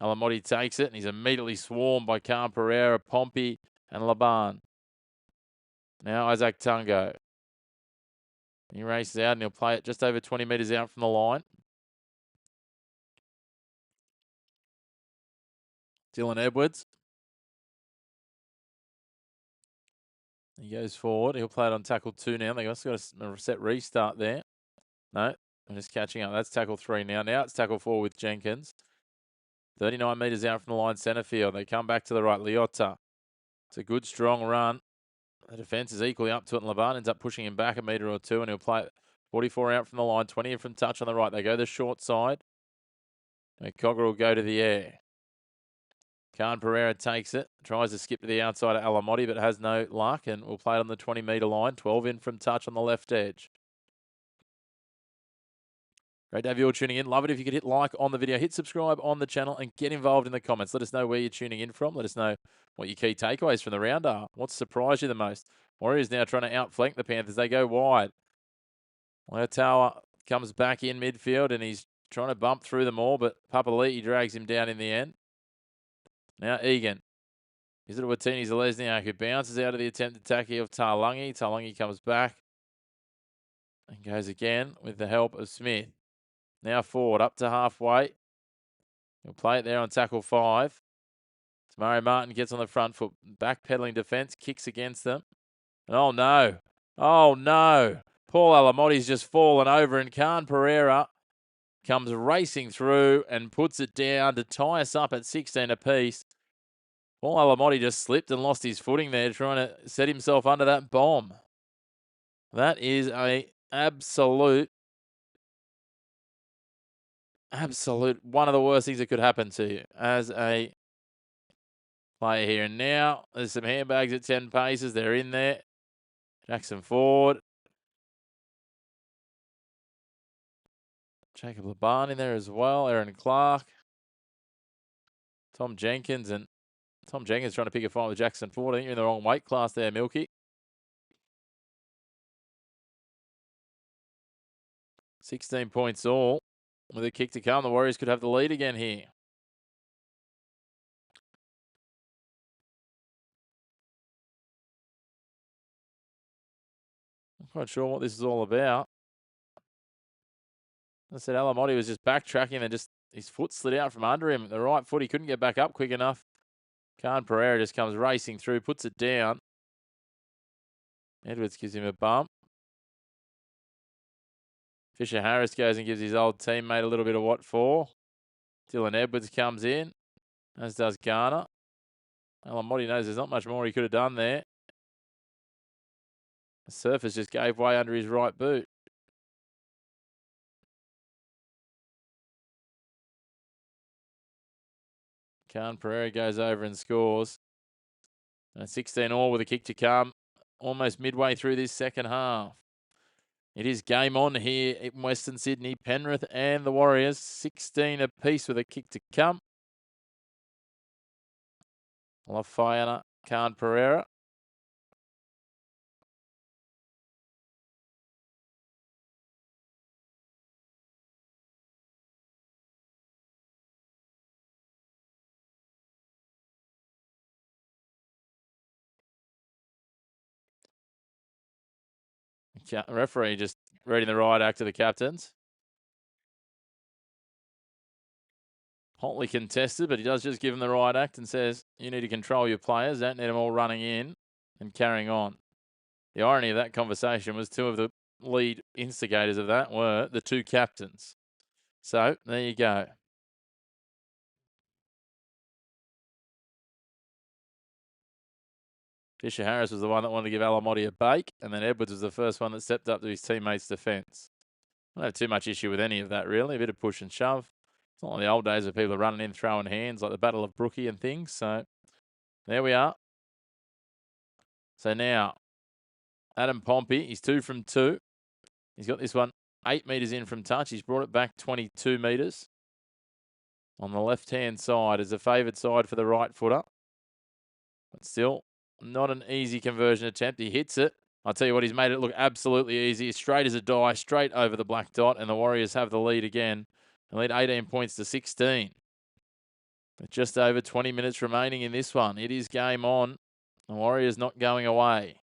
Alamotti takes it, and he's immediately swarmed by Khan Pereira, Pompey, and Laban. Now Isaac Tungo. He races out, and he'll play it just over 20 metres out from the line. Dylan Edwards. He goes forward. He'll play it on tackle 2 now. They've also got a set restart there. No, I'm just catching up. That's tackle 3 now. Now it's tackle 4 with Jenkins. 39 metres out from the line, centre field. They come back to the right. Liotta. It's a good, strong run. The defence is equally up to it, and Laban ends up pushing him back a metre or 2, and he'll play it 44 out from the line, 20 in from touch on the right. They go the short side. And Cogger will go to the air. Khan Pereira takes it, tries to skip to the outside of Alamotti, but has no luck, and will play it on the 20-metre line, 12 in from touch on the left edge. Great to have you all tuning in. Love it if you could hit like on the video, hit subscribe on the channel, and get involved in the comments. Let us know where you're tuning in from. Let us know what your key takeaways from the round are. What surprised you the most? Warriors now trying to outflank the Panthers. They go wide. Leotawa comes back in midfield, and he's trying to bump through them all, but Papali'i drags him down in the end. Now Egan. Is it Watini Zalesniak, who bounces out of the attempted tackle of Talangi. Talangi comes back and goes again with the help of Smith. Now forward, up to halfway. He'll play it there on tackle 5. Tamari Martin gets on the front foot. Backpedaling defence, kicks against them. And oh no. Oh no. Paul Alamotti's just fallen over, and Khan Pereira comes racing through and puts it down to tie us up at 16 apiece. Paul Alamotti just slipped and lost his footing there, trying to set himself under that bomb. That is a absolute one of the worst things that could happen to you as a player here. And now there's some handbags at 10 paces. They're in there. Jackson Ford. Jacob Laban in there as well. Aaron Clark. Tom Jenkins trying to pick a fight with Jackson Ford. I think you're in the wrong weight class there, Milky. 16 points all. With a kick to come, the Warriors could have the lead again here. I'm quite sure what this is all about. I said Alamotti was just backtracking and just his foot slid out from under him. The right foot, he couldn't get back up quick enough. Khan Pereira just comes racing through, puts it down. Edwards gives him a bump. Fisher Harris goes and gives his old teammate a little bit of what for. Dylan Edwards comes in, as does Garner. Alamotti knows there's not much more he could have done there. The surface just gave way under his right boot. Khan Pereira goes over and scores. And 16 all with a kick to come. Almost midway through this second half. It is game on here in Western Sydney. Penrith and the Warriors, 16 apiece with a kick to come. Lafayette, Khan Pereira. Referee just reading the riot act to the captains. Hotly contested, but he does just give them the riot act and says, you need to control your players. Don't need them all running in and carrying on. The irony of that conversation was 2 of the lead instigators of that were the 2 captains. So, there you go. Fisher Harris was the one that wanted to give Alamotti a bake, and then Edwards was the first one that stepped up to his teammates' defence. I don't have too much issue with any of that, really. A bit of push and shove. It's not like the old days where people are running in, throwing hands, like the Battle of Brookie and things. So, there we are. So now, Adam Pompey, he's 2 from 2. He's got this one 8 metres in from touch. He's brought it back 22 metres. On the left-hand side is a favoured side for the right footer. But still, not an easy conversion attempt. He hits it. I'll tell you what, he's made it look absolutely easy. Straight as a die, straight over the black dot, and the Warriors have the lead again They lead 18 points to 16. With just over 20 minutes remaining in this one. It is game on. The Warriors not going away.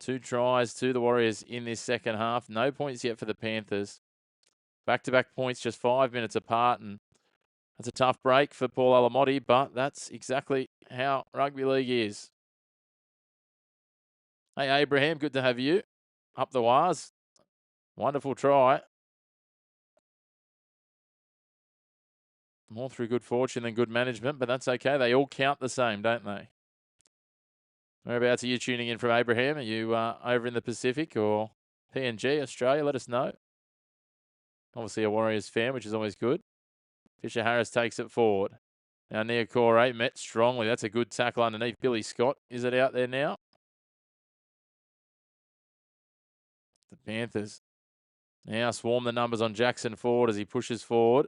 2 tries to the Warriors in this second half. No points yet for the Panthers. Back-to-back points just 5 minutes apart. And that's a tough break for Paul Alamotti, but that's exactly how rugby league is. Hey, Abraham, good to have you. Up the wires. Wonderful try. More through good fortune than good management, but that's okay. They all count the same, don't they? Whereabouts are you tuning in from, Abraham? Are you over in the Pacific or PNG, Australia? Let us know. Obviously a Warriors fan, which is always good. Fisher Harris takes it forward. Now Niokore met strongly. That's a good tackle underneath Billy Scott. Is it out there now? The Panthers now swarm the numbers on Jackson Ford as he pushes forward.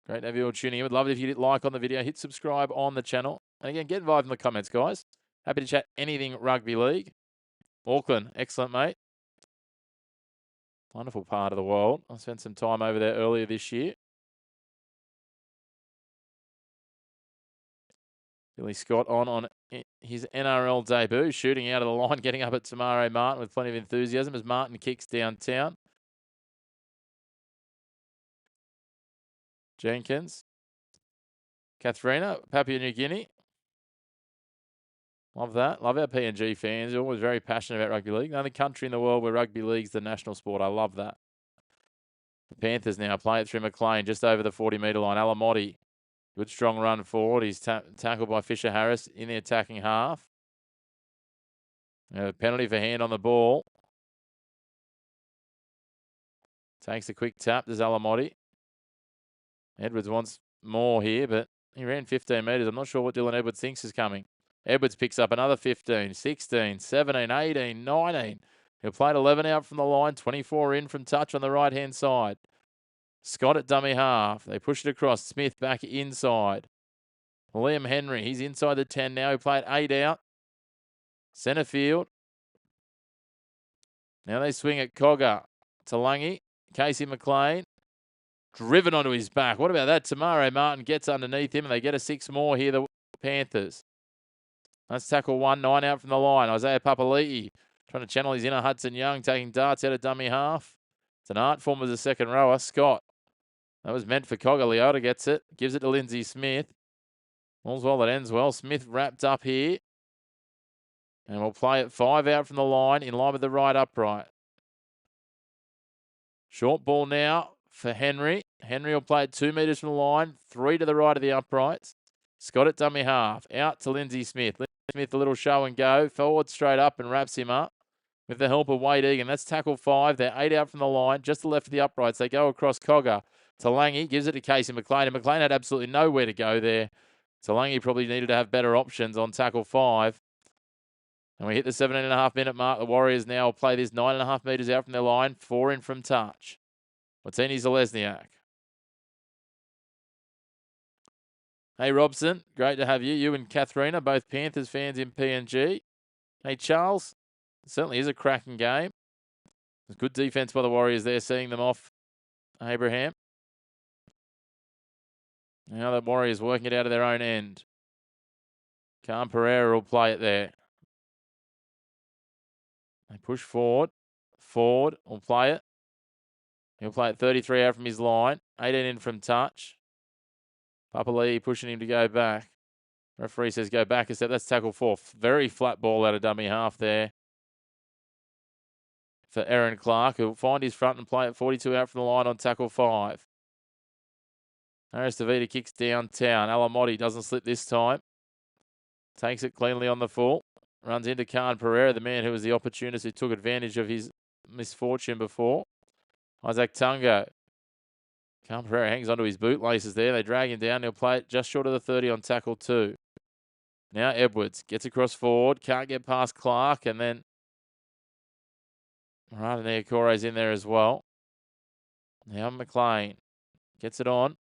Great to have you all tuning in. Would love it if you hit like on the video, hit subscribe on the channel. And again, get involved in the comments, guys. Happy to chat anything rugby league. Auckland, excellent, mate. Wonderful part of the world. I spent some time over there earlier this year. Billy Scott on his NRL debut, shooting out of the line, getting up at Tamare Martin with plenty of enthusiasm as Martin kicks downtown. Jenkins. Katharina, Papua New Guinea. Love that. Love our PNG fans. They're always very passionate about rugby league. The only country in the world where rugby league's the national sport. I love that. The Panthers now play it through McLean just over the 40-metre line. Alamotti, good strong run forward. He's tackled by Fisher Harris in the attacking half. A penalty for hand on the ball. Takes a quick tap. There's Alamotti. Edwards wants more here, but he ran 15 metres. I'm not sure what Dylan Edwards thinks is coming. Edwards picks up another 15, 16, 17, 18, 19. He'll play 11 out from the line, 24 in from touch on the right-hand side. Scott at dummy half. They push it across. Smith back inside. Liam Henry, he's inside the 10 now. He played 8 out. Centre field. Now they swing at Cogger. Talangi. Casey McLean. Driven onto his back. What about that? Tamare Martin gets underneath him and they get a 6 more here, the Panthers. That's tackle 1, 9 out from the line. Isaiah Papali'i trying to channel his inner Hudson Young, taking darts out of dummy half. It's an art form as a second rower. Scott. That was meant for Cogger. Leota gets it. Gives it to Lindsay Smith. All's well that ends well. Smith wrapped up here. And we'll play it 5 out from the line in line with the right upright. Short ball now for Henry. Henry will play it 2 metres from the line. 3 to the right of the uprights. Scott at dummy half. Out to Lindsay Smith. Lindsay Smith a little show and go. Forward straight up and wraps him up with the help of Wade Egan. That's tackle 5. They're 8 out from the line. Just to the left of the uprights. They go across Cogger. Talangi gives it to Casey McLean. And McLean had absolutely nowhere to go there. Talangi probably needed to have better options on tackle 5. And we hit the 17.5 minute mark. The Warriors now will play this 9.5 metres out from their line. 4 in from touch. Watini Zalesniak. Hey, Robson. Great to have you. You and Katharina, both Panthers fans in PNG. Hey, Charles. It certainly is a cracking game. There's good defence by the Warriors there, seeing them off. Abraham. Now the Warriors working it out of their own end. Khan Pereira will play it there. They push forward. Ford will play it. He'll play it 33 out from his line. 18 in from touch. Papali'i pushing him to go back. Referee says go back a step. That's tackle 4. Very flat ball out of dummy half there for Aaron Clark, who'll find his front and play it 42 out from the line on tackle 5. Harris DeVita kicks downtown. Alamotti doesn't slip this time. Takes it cleanly on the full. Runs into Khan Pereira, the man who was the opportunist who took advantage of his misfortune before. Isaac Tungo. Khan Pereira hangs onto his bootlaces there. They drag him down. He'll play it just short of the 30 on tackle 2. Now Edwards gets across forward. Can't get past Clark. And then Marata Niakore's in there as well. Now McLean gets it on.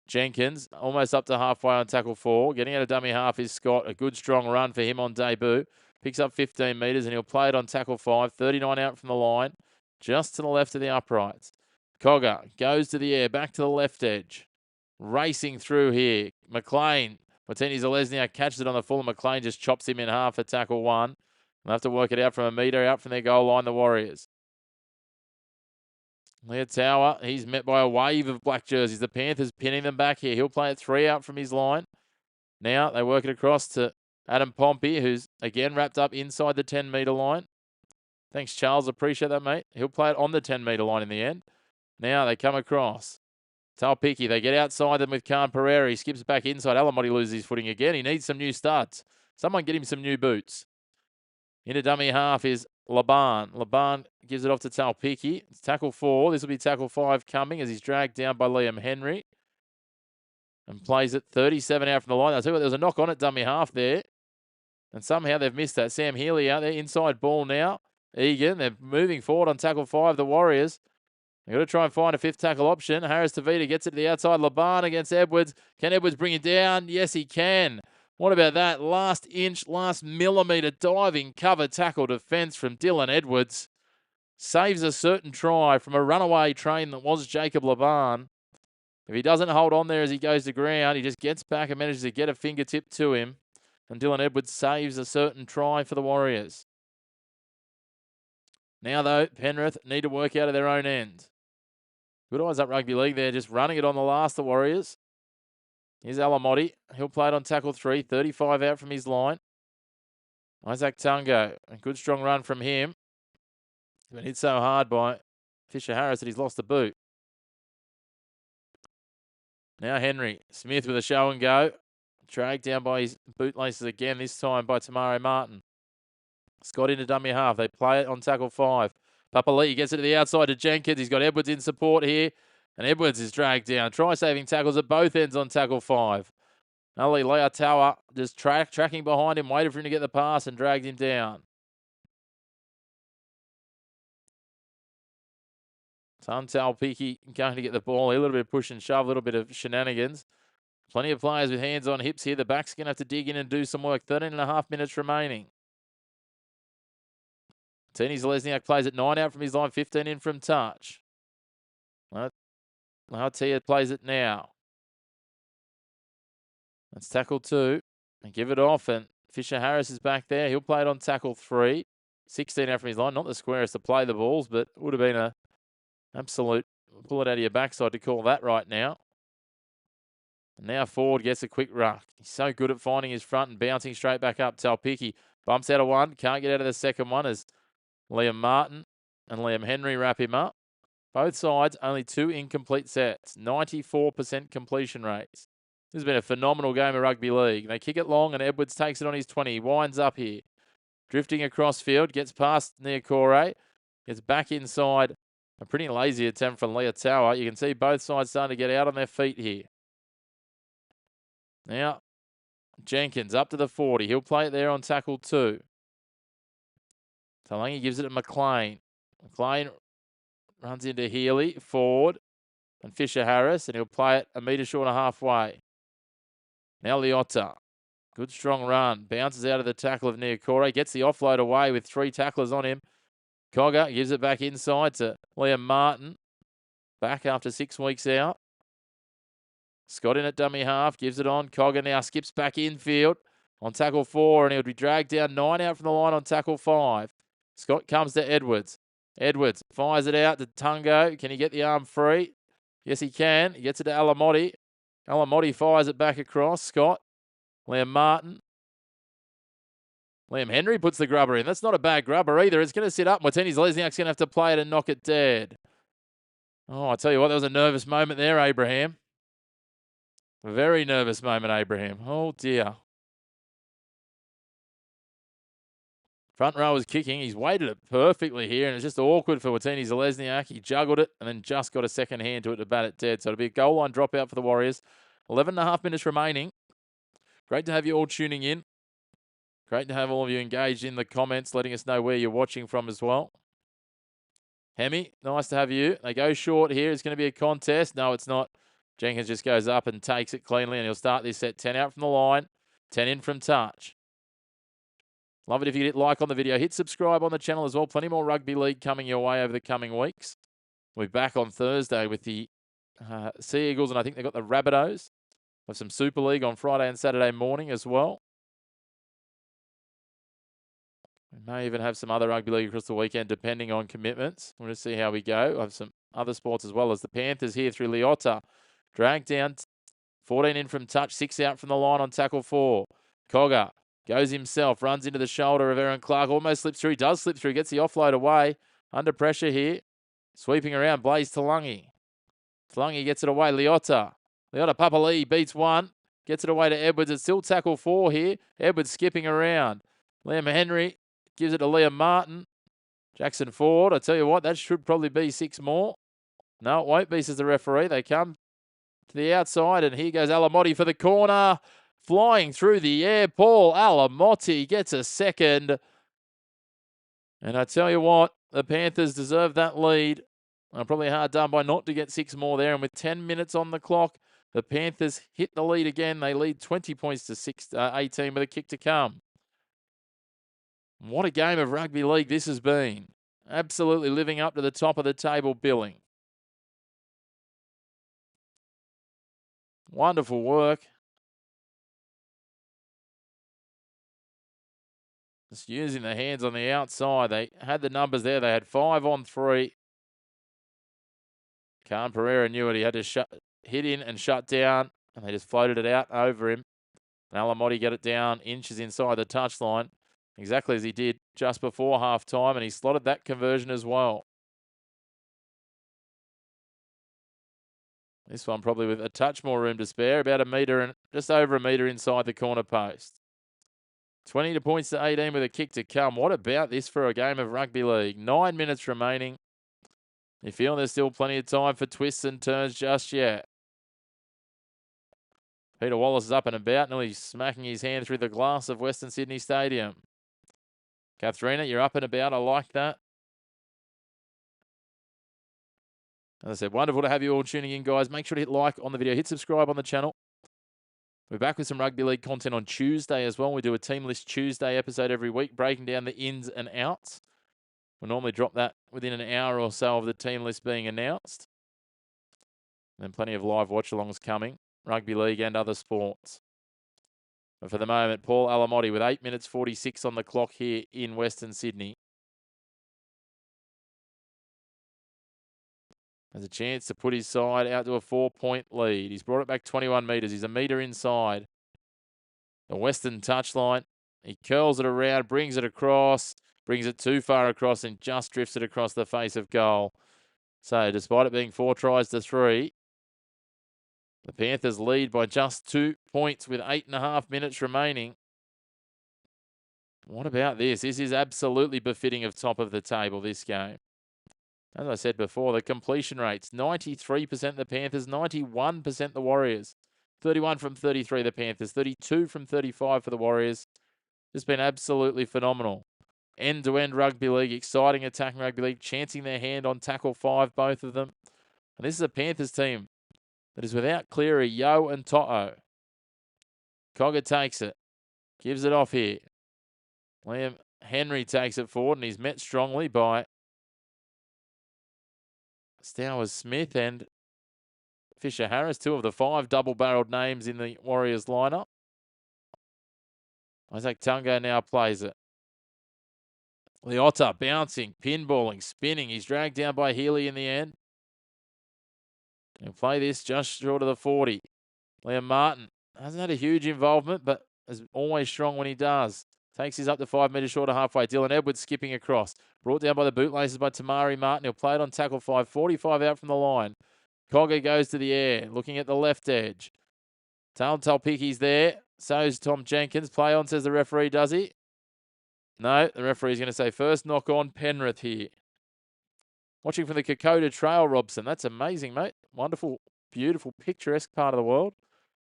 Jenkins almost up to halfway on tackle 4. Getting out of dummy half is Scott. A good strong run for him on debut. Picks up 15 metres and he'll play it on tackle 5. 39 out from the line. just to the left of the uprights. Cogger goes to the air, back to the left edge. Racing through here. McLean. Martini Zalesniak catches it on the full, and McLean just chops him in half for tackle 1. They'll have to work it out from a metre out from their goal line, the Warriors. Leah Tower, he's met by a wave of black jerseys. The Panthers pinning them back here. He'll play it 3 out from his line. Now they work it across to Adam Pompey, who's again wrapped up inside the 10-metre line. Thanks, Charles. Appreciate that, mate. He'll play it on the 10-metre line in the end. Now they come across. Talpiki, they get outside them with Khan Pereira. He skips back inside. Alamotti loses his footing again. He needs some new studs. Someone get him some new boots. Into dummy half is Laban. Laban gives it off to Talpiki. It's tackle 4. This will be tackle 5 coming as he's dragged down by Liam Henry. And plays it 37 out from the line. I'll tell you what, there was a knock on at dummy half there. And somehow they've missed that. Sam Healy out there. Inside ball now. Egan, they're moving forward on tackle 5, the Warriors. They've got to try and find a 5th tackle option. Harris Tavita gets it to the outside. Laban against Edwards. Can Edwards bring it down? Yes, he can. What about that? Last inch, last millimetre diving cover tackle defence from Dylan Edwards. Saves a certain try from a runaway train that was Jacob Laban. If he doesn't hold on there as he goes to ground, he just gets back and manages to get a fingertip to him. And Dylan Edwards saves a certain try for the Warriors. Now, though, Penrith need to work out of their own end. Good eyes up rugby league there, just running it on the last, the Warriors. Here's Alamotti. He'll play it on tackle 3, 35 out from his line. Isaac Tungo, a good strong run from him. He's been hit so hard by Fisher Harris that he's lost the boot. Now Henry. Smith with a show and go. Dragged down by his bootlaces again, this time by Tamaro Martin. Scott into dummy half. They play it on tackle 5. Papali'i gets it to the outside to Jenkins. He's got Edwards in support here. And Edwards is dragged down. Try-saving tackles at both ends on tackle 5. Ali Leatawa just tracking behind him, waited for him to get the pass and dragged him down. Tuntal Piki going to get the ball. A little bit of push and shove, a little bit of shenanigans. Plenty of players with hands on hips here. The back's going to have to dig in and do some work. 13.5 minutes remaining. Tini Zalesniak plays at 9 out from his line, 15 in from touch. Lahatia plays it now. That's tackle 2. And give it off. And Fisher Harris is back there. He'll play it on tackle 3. 16 out from his line. Not the squarest to play the balls, but would have been a absolute pull it out of your backside to call that right now. And now Ford gets a quick ruck. He's so good at finding his front and bouncing straight back up. Talpiki bumps out of one. Can't get out of the second one as Liam Martin and Liam Henry wrap him up. Both sides, only 2 incomplete sets. 94% completion rates. This has been a phenomenal game of rugby league. They kick it long and Edwards takes it on his 20. He winds up here. Drifting across field. Gets past Niokore. Gets back inside. A pretty lazy attempt from Leatawa. You can see both sides starting to get out on their feet here. Now, Jenkins up to the 40. He'll play it there on tackle 2. Talangi gives it to McLean. McLean runs into Healy, Ford, and Fisher Harris, and he'll play it a metre short of halfway. Now Liotta. Good strong run. Bounces out of the tackle of Niokore. Gets the offload away with 3 tacklers on him. Cogger gives it back inside to Liam Martin. Back after 6 weeks out. Scott in at dummy half. Gives it on. Cogger now skips back infield on tackle 4, and he'll be dragged down 9 out from the line on tackle 5. Scott comes to Edwards. Edwards fires it out to Tungo. Can he get the arm free? Yes, he can. He gets it to Alamotti. Alamotti fires it back across. Scott. Liam Martin. Liam Henry puts the grubber in. That's not a bad grubber either. It's going to sit up. Martini Zalesniak's going to have to play it and knock it dead. Oh, I tell you what, that was a nervous moment there, Abraham. A very nervous moment, Abraham. Oh, dear. Front row was kicking. He's weighted it perfectly here, and it's just awkward for Martini Zalesniak. He juggled it and then just got a second hand to it to bat it dead. So it'll be a goal line dropout for the Warriors. 11.5 minutes remaining. Great to have you all tuning in. Great to have all of you engaged in the comments, letting us know where you're watching from as well. Hemi, nice to have you. They go short here. It's going to be a contest. No, it's not. Jenkins just goes up and takes it cleanly, and he'll start this set 10 out from the line, 10 in from touch. Love it if you hit like on the video. Hit subscribe on the channel as well. Plenty more rugby league coming your way over the coming weeks. We'll be back on Thursday with the Sea Eagles, and I think they've got the Rabbitohs. Have some Super League on Friday and Saturday morning as well. We may even have some other rugby league across the weekend, depending on commitments. We'll just see how we go. We'll have some other sports as well, as the Panthers here through Liotta. Dragged down, 14 in from touch, 6 out from the line on tackle 4. Cogger goes himself, runs into the shoulder of Aaron Clark, almost slips through. He does slip through, gets the offload away. Under pressure here. Sweeping around, Blaze Talangi. Talangi gets it away, Liotta. Papali'i beats 1. Gets it away to Edwards. It's still tackle 4 here. Edwards skipping around. Liam Henry gives it to Liam Martin. Jackson Ford, I tell you what, that should probably be 6 more. No, it won't be, says the referee. They come to the outside, and here goes Alamotti for the corner. Flying through the air, Paul Alamotti gets a second. And I tell you what, the Panthers deserve that lead. Probably hard done by not to get 6 more there. And with 10 minutes on the clock, the Panthers hit the lead again. They lead 20 points to 18 with a kick to come. What a game of rugby league this has been. Absolutely living up to the top of the table billing. Wonderful work. Just using the hands on the outside. They had the numbers there. They had 5 on 3. Khan Pereira knew it. He had to hit in and shut down, and they just floated it out over him. And Alamotti got it down inches inside the touchline, exactly as he did just before half-time, and he slotted that conversion as well. This one probably with a touch more room to spare, about 1 metre and just over 1 metre inside the corner post. 20 points to 18 with a kick to come. What about this for a game of rugby league? 9 minutes remaining. You feel there's still plenty of time for twists and turns just yet. Peter Wallace is up and about, nearly smacking his hand through the glass of Western Sydney Stadium. Katharina, you're up and about. I like that. As I said, wonderful to have you all tuning in, guys. Make sure to hit like on the video. Hit subscribe on the channel. We're back with some rugby league content on Tuesday as well. We do a Team List Tuesday episode every week, breaking down the ins and outs. We'll normally drop that within an hour or so of the team list being announced. And then plenty of live watch-alongs coming, rugby league and other sports. But for the moment, Paul Alamotti with 8 minutes 46 on the clock here in Western Sydney. Has a chance to put his side out to a 4-point lead. He's brought it back 21 metres. He's 1 metre inside the Western touchline. He curls it around, brings it across, brings it too far across, and just drifts it across the face of goal. So despite it being 4 tries to 3, the Panthers lead by just 2 points with 8.5 minutes remaining. What about this? This is absolutely befitting of top of the table, this game. As I said before, the completion rates, 93% the Panthers, 91% the Warriors. 31 from 33 the Panthers, 32 from 35 for the Warriors. Just been absolutely phenomenal. End-to-end rugby league, exciting attacking rugby league, chancing their hand on tackle 5, both of them. And this is a Panthers team that is without Cleary, Yo and To'o. Cogger takes it, gives it off here. Liam Henry takes it forward, and he's met strongly by Stowers Smith and Fisher Harris, 2 of the 5 double-barreled names in the Warriors lineup. Isaac Tungo now plays it. Liotta bouncing, pinballing, spinning. He's dragged down by Healy in the end. He'll play this just short of the 40. Liam Martin hasn't had a huge involvement, but is always strong when he does. Takes his up to 5 metres short of halfway. Dylan Edwards skipping across. Brought down by the bootlaces by Tamari Martin. He'll play it on tackle 5. 45 out from the line. Cogger goes to the air, looking at the left edge. Talpiki's there. So is Tom Jenkins. Play on, says the referee, does he? No, the referee's going to say first knock on Penrith here. Watching from the Kokoda Trail, Robson. That's amazing, mate. Wonderful, beautiful, picturesque part of the world.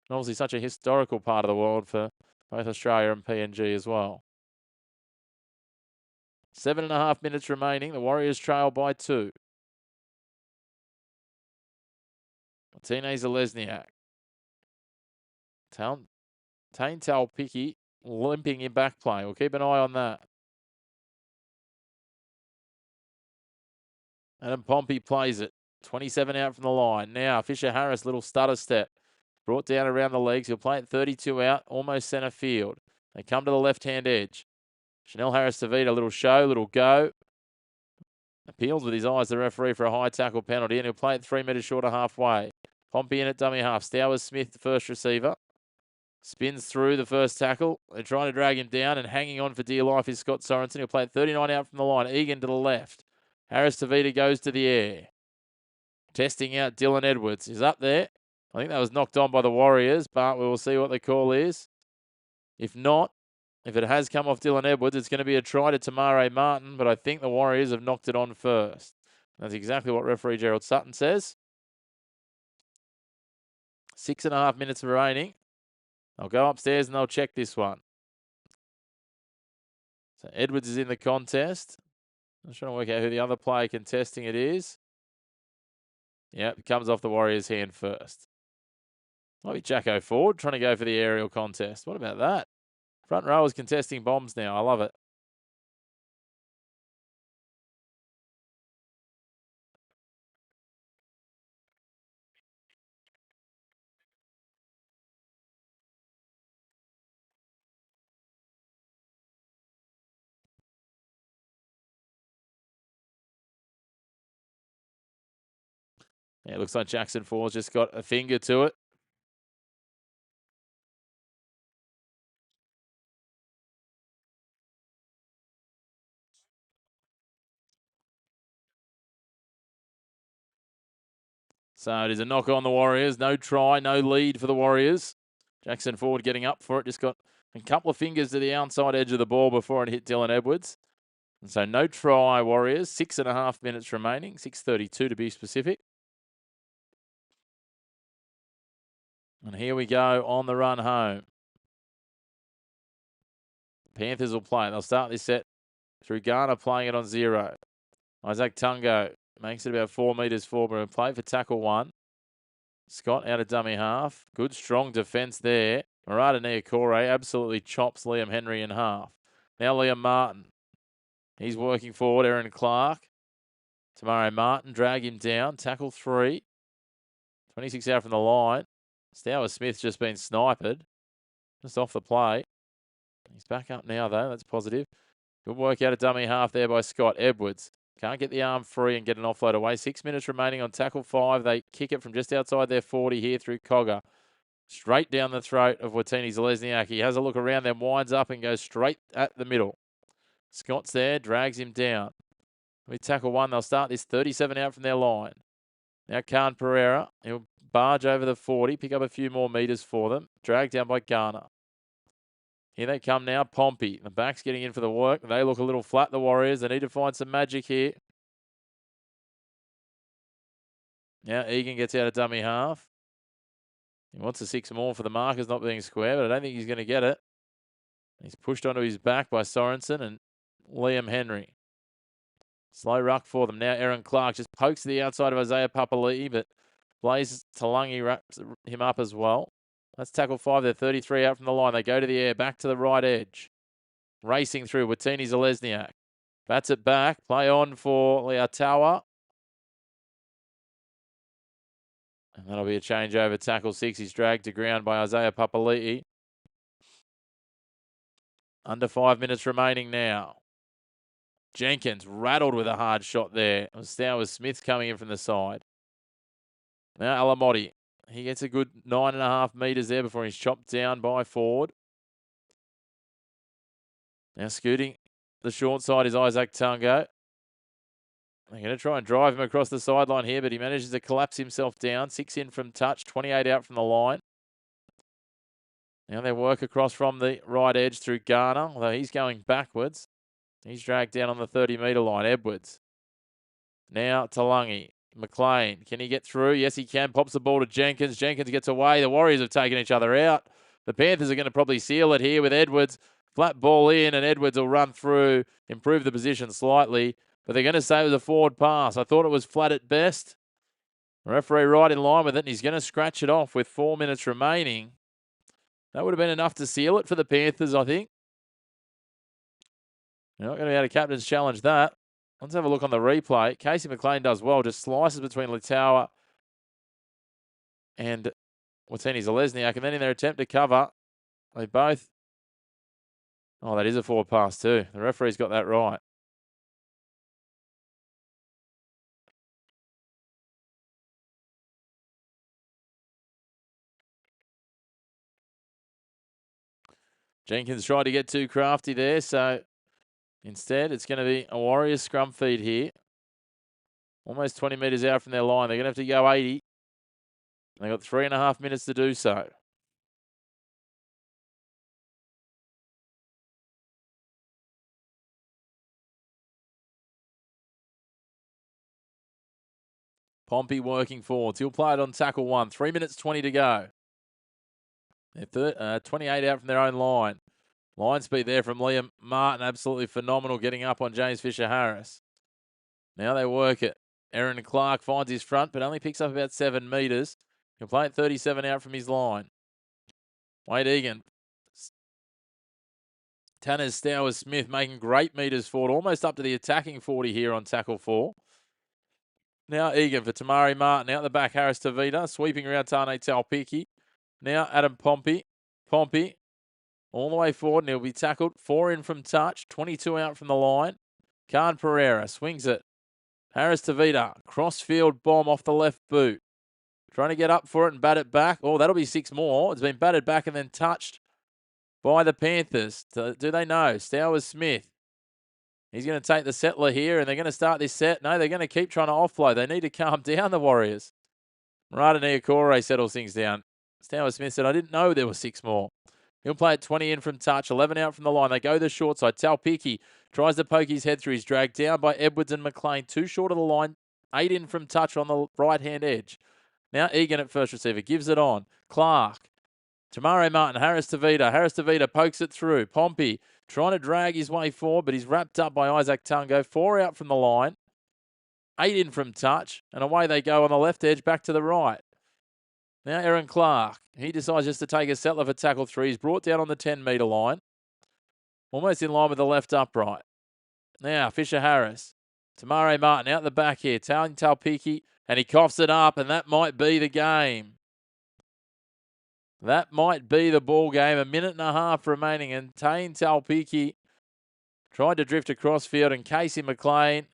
And obviously such a historical part of the world for both Australia and PNG as well. 7.5 minutes remaining. The Warriors trail by 2. Martinez Lesniak. Tane Talpicky limping in back play. We'll keep an eye on that. Adam Pompey plays it. 27 out from the line. Now, Fisher-Harris, little stutter step. Brought down around the legs. He'll play it 32 out, almost centre field. They come to the left-hand edge. Chanel Harris-Tavita, little show, little go. Appeals with his eyes, the referee, for a high tackle penalty, and he'll play it 3 metres short of halfway. Pompey in at dummy half. Stowers-Smith, the first receiver. Spins through the first tackle. They're trying to drag him down, and hanging on for dear life is Scott Sorensen. He'll play it 39 out from the line. Egan to the left. Harris-Tavita goes to the air. Testing out Dylan Edwards. He's up there. I think that was knocked on by the Warriors, but we will see what the call is. If not, if it has come off Dylan Edwards, it's going to be a try to Tamare Martin, but I think the Warriors have knocked it on first. That's exactly what referee Gerald Sutton says. 6.5 minutes remaining. They'll go upstairs and they'll check this one. So Edwards is in the contest. I'm trying to work out who the other player contesting it is. Yeah, it comes off the Warriors' hand first. Might be Jacko Ford trying to go for the aerial contest. What about that? Front row is contesting bombs now. I love it. Yeah, it looks like Jackson Ford's just got a finger to it. So it is a knock on the Warriors. No try, no lead for the Warriors. Jackson Ford getting up for it. Just got a couple of fingers to the outside edge of the ball before it hit Dylan Edwards. And so no try, Warriors. 6.5 minutes remaining. 6:32 to be specific. And here we go on the run home. Panthers will play. They'll start this set through Garner playing it on 0. Isaac Tungo makes it about 4 metres forward and play for tackle 1. Scott out of dummy half. Good strong defence there. Murata Niokore absolutely chops Liam Henry in half. Now Liam Martin. He's working forward. Aaron Clark. Tamare Martin, drag him down. Tackle 3. 26 out from the line. Stowers-Smith's just been sniped. Just off the play. He's back up now, though. That's positive. Good work out of dummy half there by Scott. Edwards can't get the arm free and get an offload away. 6 minutes remaining on tackle 5. They kick it from just outside their 40 here through Cogger. Straight down the throat of Watini Zalesniak. He has a look around, then winds up and goes straight at the middle. Scott's there, drags him down. With tackle 1, they'll start this 37 out from their line. Now Khan Pereira. He'll barge over the 40, pick up a few more metres for them. Dragged down by Garner. Here they come now, Pompey. The back's getting in for the work. They look a little flat, the Warriors. They need to find some magic here. Now Egan gets out of dummy half. He wants a 6 more for the markers not being square, but I don't think he's going to get it. He's pushed onto his back by Sorensen and Liam Henry. Slow ruck for them. Now Aaron Clark just pokes to the outside of Isaiah Papali'i, but Blaze Talangi wraps him up as well. That's tackle 5. They're 33 out from the line. They go to the air, back to the right edge. Racing through Watini Zalesniak. Bats it back. Play on for Leotawa. And that'll be a change over. Tackle 6. He's dragged to ground by Isaiah Papali'i. Under 5 minutes remaining now. Jenkins rattled with a hard shot there. Stowers-Smith coming in from the side. Now Alamotti. He gets a good 9.5 metres there before he's chopped down by Ford. Now scooting the short side is Isaac Tungo. They're going to try and drive him across the sideline here, but he manages to collapse himself down. 6 in from touch, 28 out from the line. Now they work across from the right edge through Garner, although he's going backwards. He's dragged down on the 30-metre line. Edwards. Now Talangi. McLean. Can he get through? Yes, he can. Pops the ball to Jenkins. Jenkins gets away. The Warriors have taken each other out. The Panthers are going to probably seal it here with Edwards. Flat ball in, and Edwards will run through, improve the position slightly. But they're going to say it was a forward pass. I thought it was flat at best. The referee right in line with it, and he's going to scratch it off with 4 minutes remaining. That would have been enough to seal it for the Panthers, I think. You're not going to be able to captain's challenge that. Let's have a look on the replay. Casey McLean does well, just slices between Litawa and Watini-Zalesniak, and then in their attempt to cover, they both... Oh, that is a forward pass too. The referee's got that right. Jenkins tried to get too crafty there, so instead it's going to be a Warriors scrum feed here. Almost 20 metres out from their line. They're going to have to go 80. They've got 3.5 minutes to do so. Pompey working forwards. He'll play it on tackle 1. 3 minutes 20 to go. They're 28 out from their own line. Line speed there from Liam Martin. Absolutely phenomenal getting up on James Fisher-Harris. Now they work it. Aaron Clark finds his front, but only picks up about 7 metres. He'll play it 37 out from his line. Wade Egan. Tanner Stowers-Smith making great metres forward, almost up to the attacking 40 here on tackle 4. Now Egan for Tamari Martin. Out the back, Harris Tavita. Sweeping around Tane Taupiki. Now Adam Pompey. Pompey all the way forward, and he'll be tackled. 4 in from touch. 22 out from the line. Khan Pereira swings it. Harris Tavita. Crossfield bomb off the left boot. Trying to get up for it and bat it back. Oh, that'll be 6 more. It's been batted back and then touched by the Panthers. Do they know? Stowers-Smith. He's going to take the settler here, and they're going to start this set. No, they're going to keep trying to offload. They need to calm down, the Warriors. Murata Niokore settles things down. Stowers-Smith said, I didn't know there were 6 more. He'll play it 20 in from touch, 11 out from the line. They go the short side. Taupiki tries to poke his head through. He's dragged down by Edwards and McLean. 2 short of the line. 8 in from touch on the right-hand edge. Now Egan at first receiver. Gives it on. Clark. Tamare Martin. Harris Tavita. Harris Tavita pokes it through. Pompey trying to drag his way forward, but he's wrapped up by Isaac Tungo. 4 out from the line. 8 in from touch. And away they go on the left edge, back to the right. Now Aaron Clark. He decides just to take a settler for tackle 3. He's brought down on the 10-metre line. Almost in line with the left upright. Now Fisher-Harris. Tamare Martin out the back here. Tauling Taupiki. And he coughs it up, and that might be the game. That might be the ball game. 1.5 minutes remaining, and Tane Taupiki tried to drift across field, and Casey McLean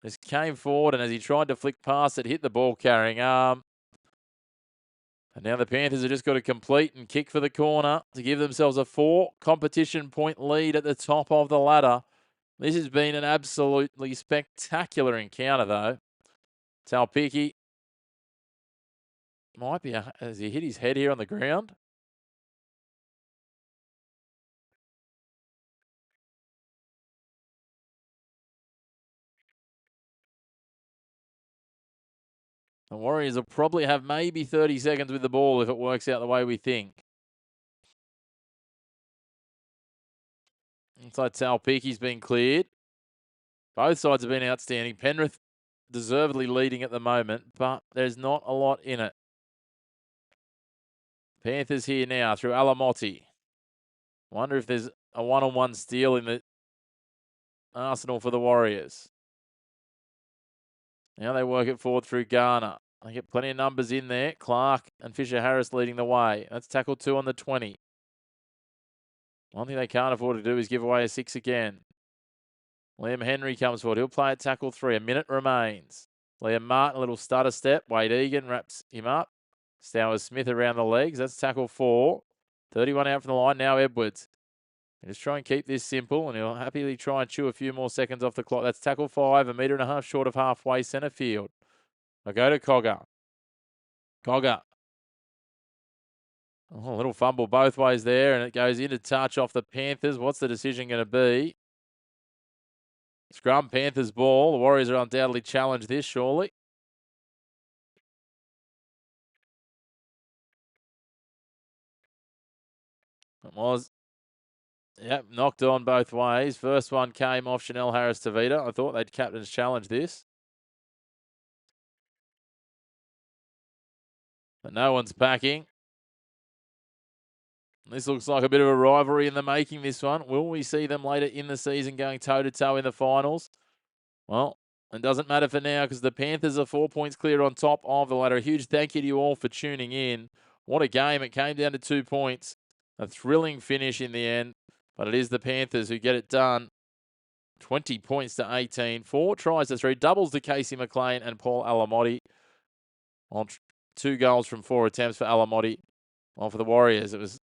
just came forward, and as he tried to flick past it, hit the ball carrying arm. And now the Panthers have just got to complete and kick for the corner to give themselves a 4 competition point lead at the top of the ladder. This has been an absolutely spectacular encounter, though. Taupiki might be, has he hit his head here on the ground? The Warriors will probably have maybe 30 seconds with the ball if it works out the way we think. Looks like Taupiki's been cleared. Both sides have been outstanding. Penrith deservedly leading at the moment, but there's not a lot in it. Panthers here now through Alamotti. Wonder if there's a one-on-one steal in the arsenal for the Warriors. Now they work it forward through Garner. They get plenty of numbers in there. Clark and Fisher-Harris leading the way. That's tackle 2 on the 20. One thing they can't afford to do is give away a 6 again. Liam Henry comes forward. He'll play at tackle 3. 1 minute remains. Liam Martin, a little stutter step. Wade Egan wraps him up. Stowers-Smith around the legs. That's tackle 4. 31 out from the line. Now Edwards. And just try and keep this simple, and he'll happily try and chew a few more seconds off the clock. That's tackle 5, 1.5 meters short of halfway centre field. I go to Cogger. Cogger. Oh, a little fumble both ways there, and it goes into touch off the Panthers. What's the decision going to be? Scrum, Panthers ball. The Warriors are undoubtedly challenged this, surely. It was. Yep, knocked on both ways. First one came off Chanel Harris Tavita. I thought they'd captain's challenge this. But no one's packing. This looks like a bit of a rivalry in the making, this one. Will we see them later in the season going toe-to-toe in the finals? Well, it doesn't matter for now because the Panthers are 4 points clear on top of the ladder. A huge thank you to you all for tuning in. What a game. It came down to 2 points. A thrilling finish in the end, but it is the Panthers who get it done. 20 points to 18. 4 tries to 3. Doubles to Casey McLean and Paul Alamotti. On 2 goals from 4 attempts for Alamotti. Well, for the Warriors, it was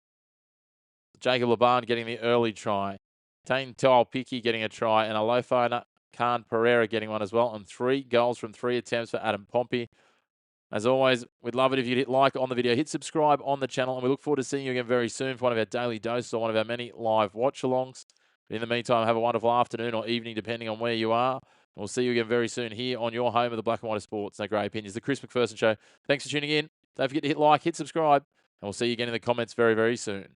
Jacob Laban getting the early try. Tane Taupiki getting a try, and Alofana Khan Pereira getting one as well. And 3 goals from 3 attempts for Adam Pompey. As always, we'd love it if you'd hit like on the video, hit subscribe on the channel, and we look forward to seeing you again very soon for one of our daily doses or one of our many live watch-alongs. In the meantime, have a wonderful afternoon or evening, depending on where you are. We'll see you again very soon here on your home of the Black and White of Sports. No grey opinions. The Chris McPherson Show. Thanks for tuning in. Don't forget to hit like, hit subscribe, and we'll see you again in the comments very, very soon.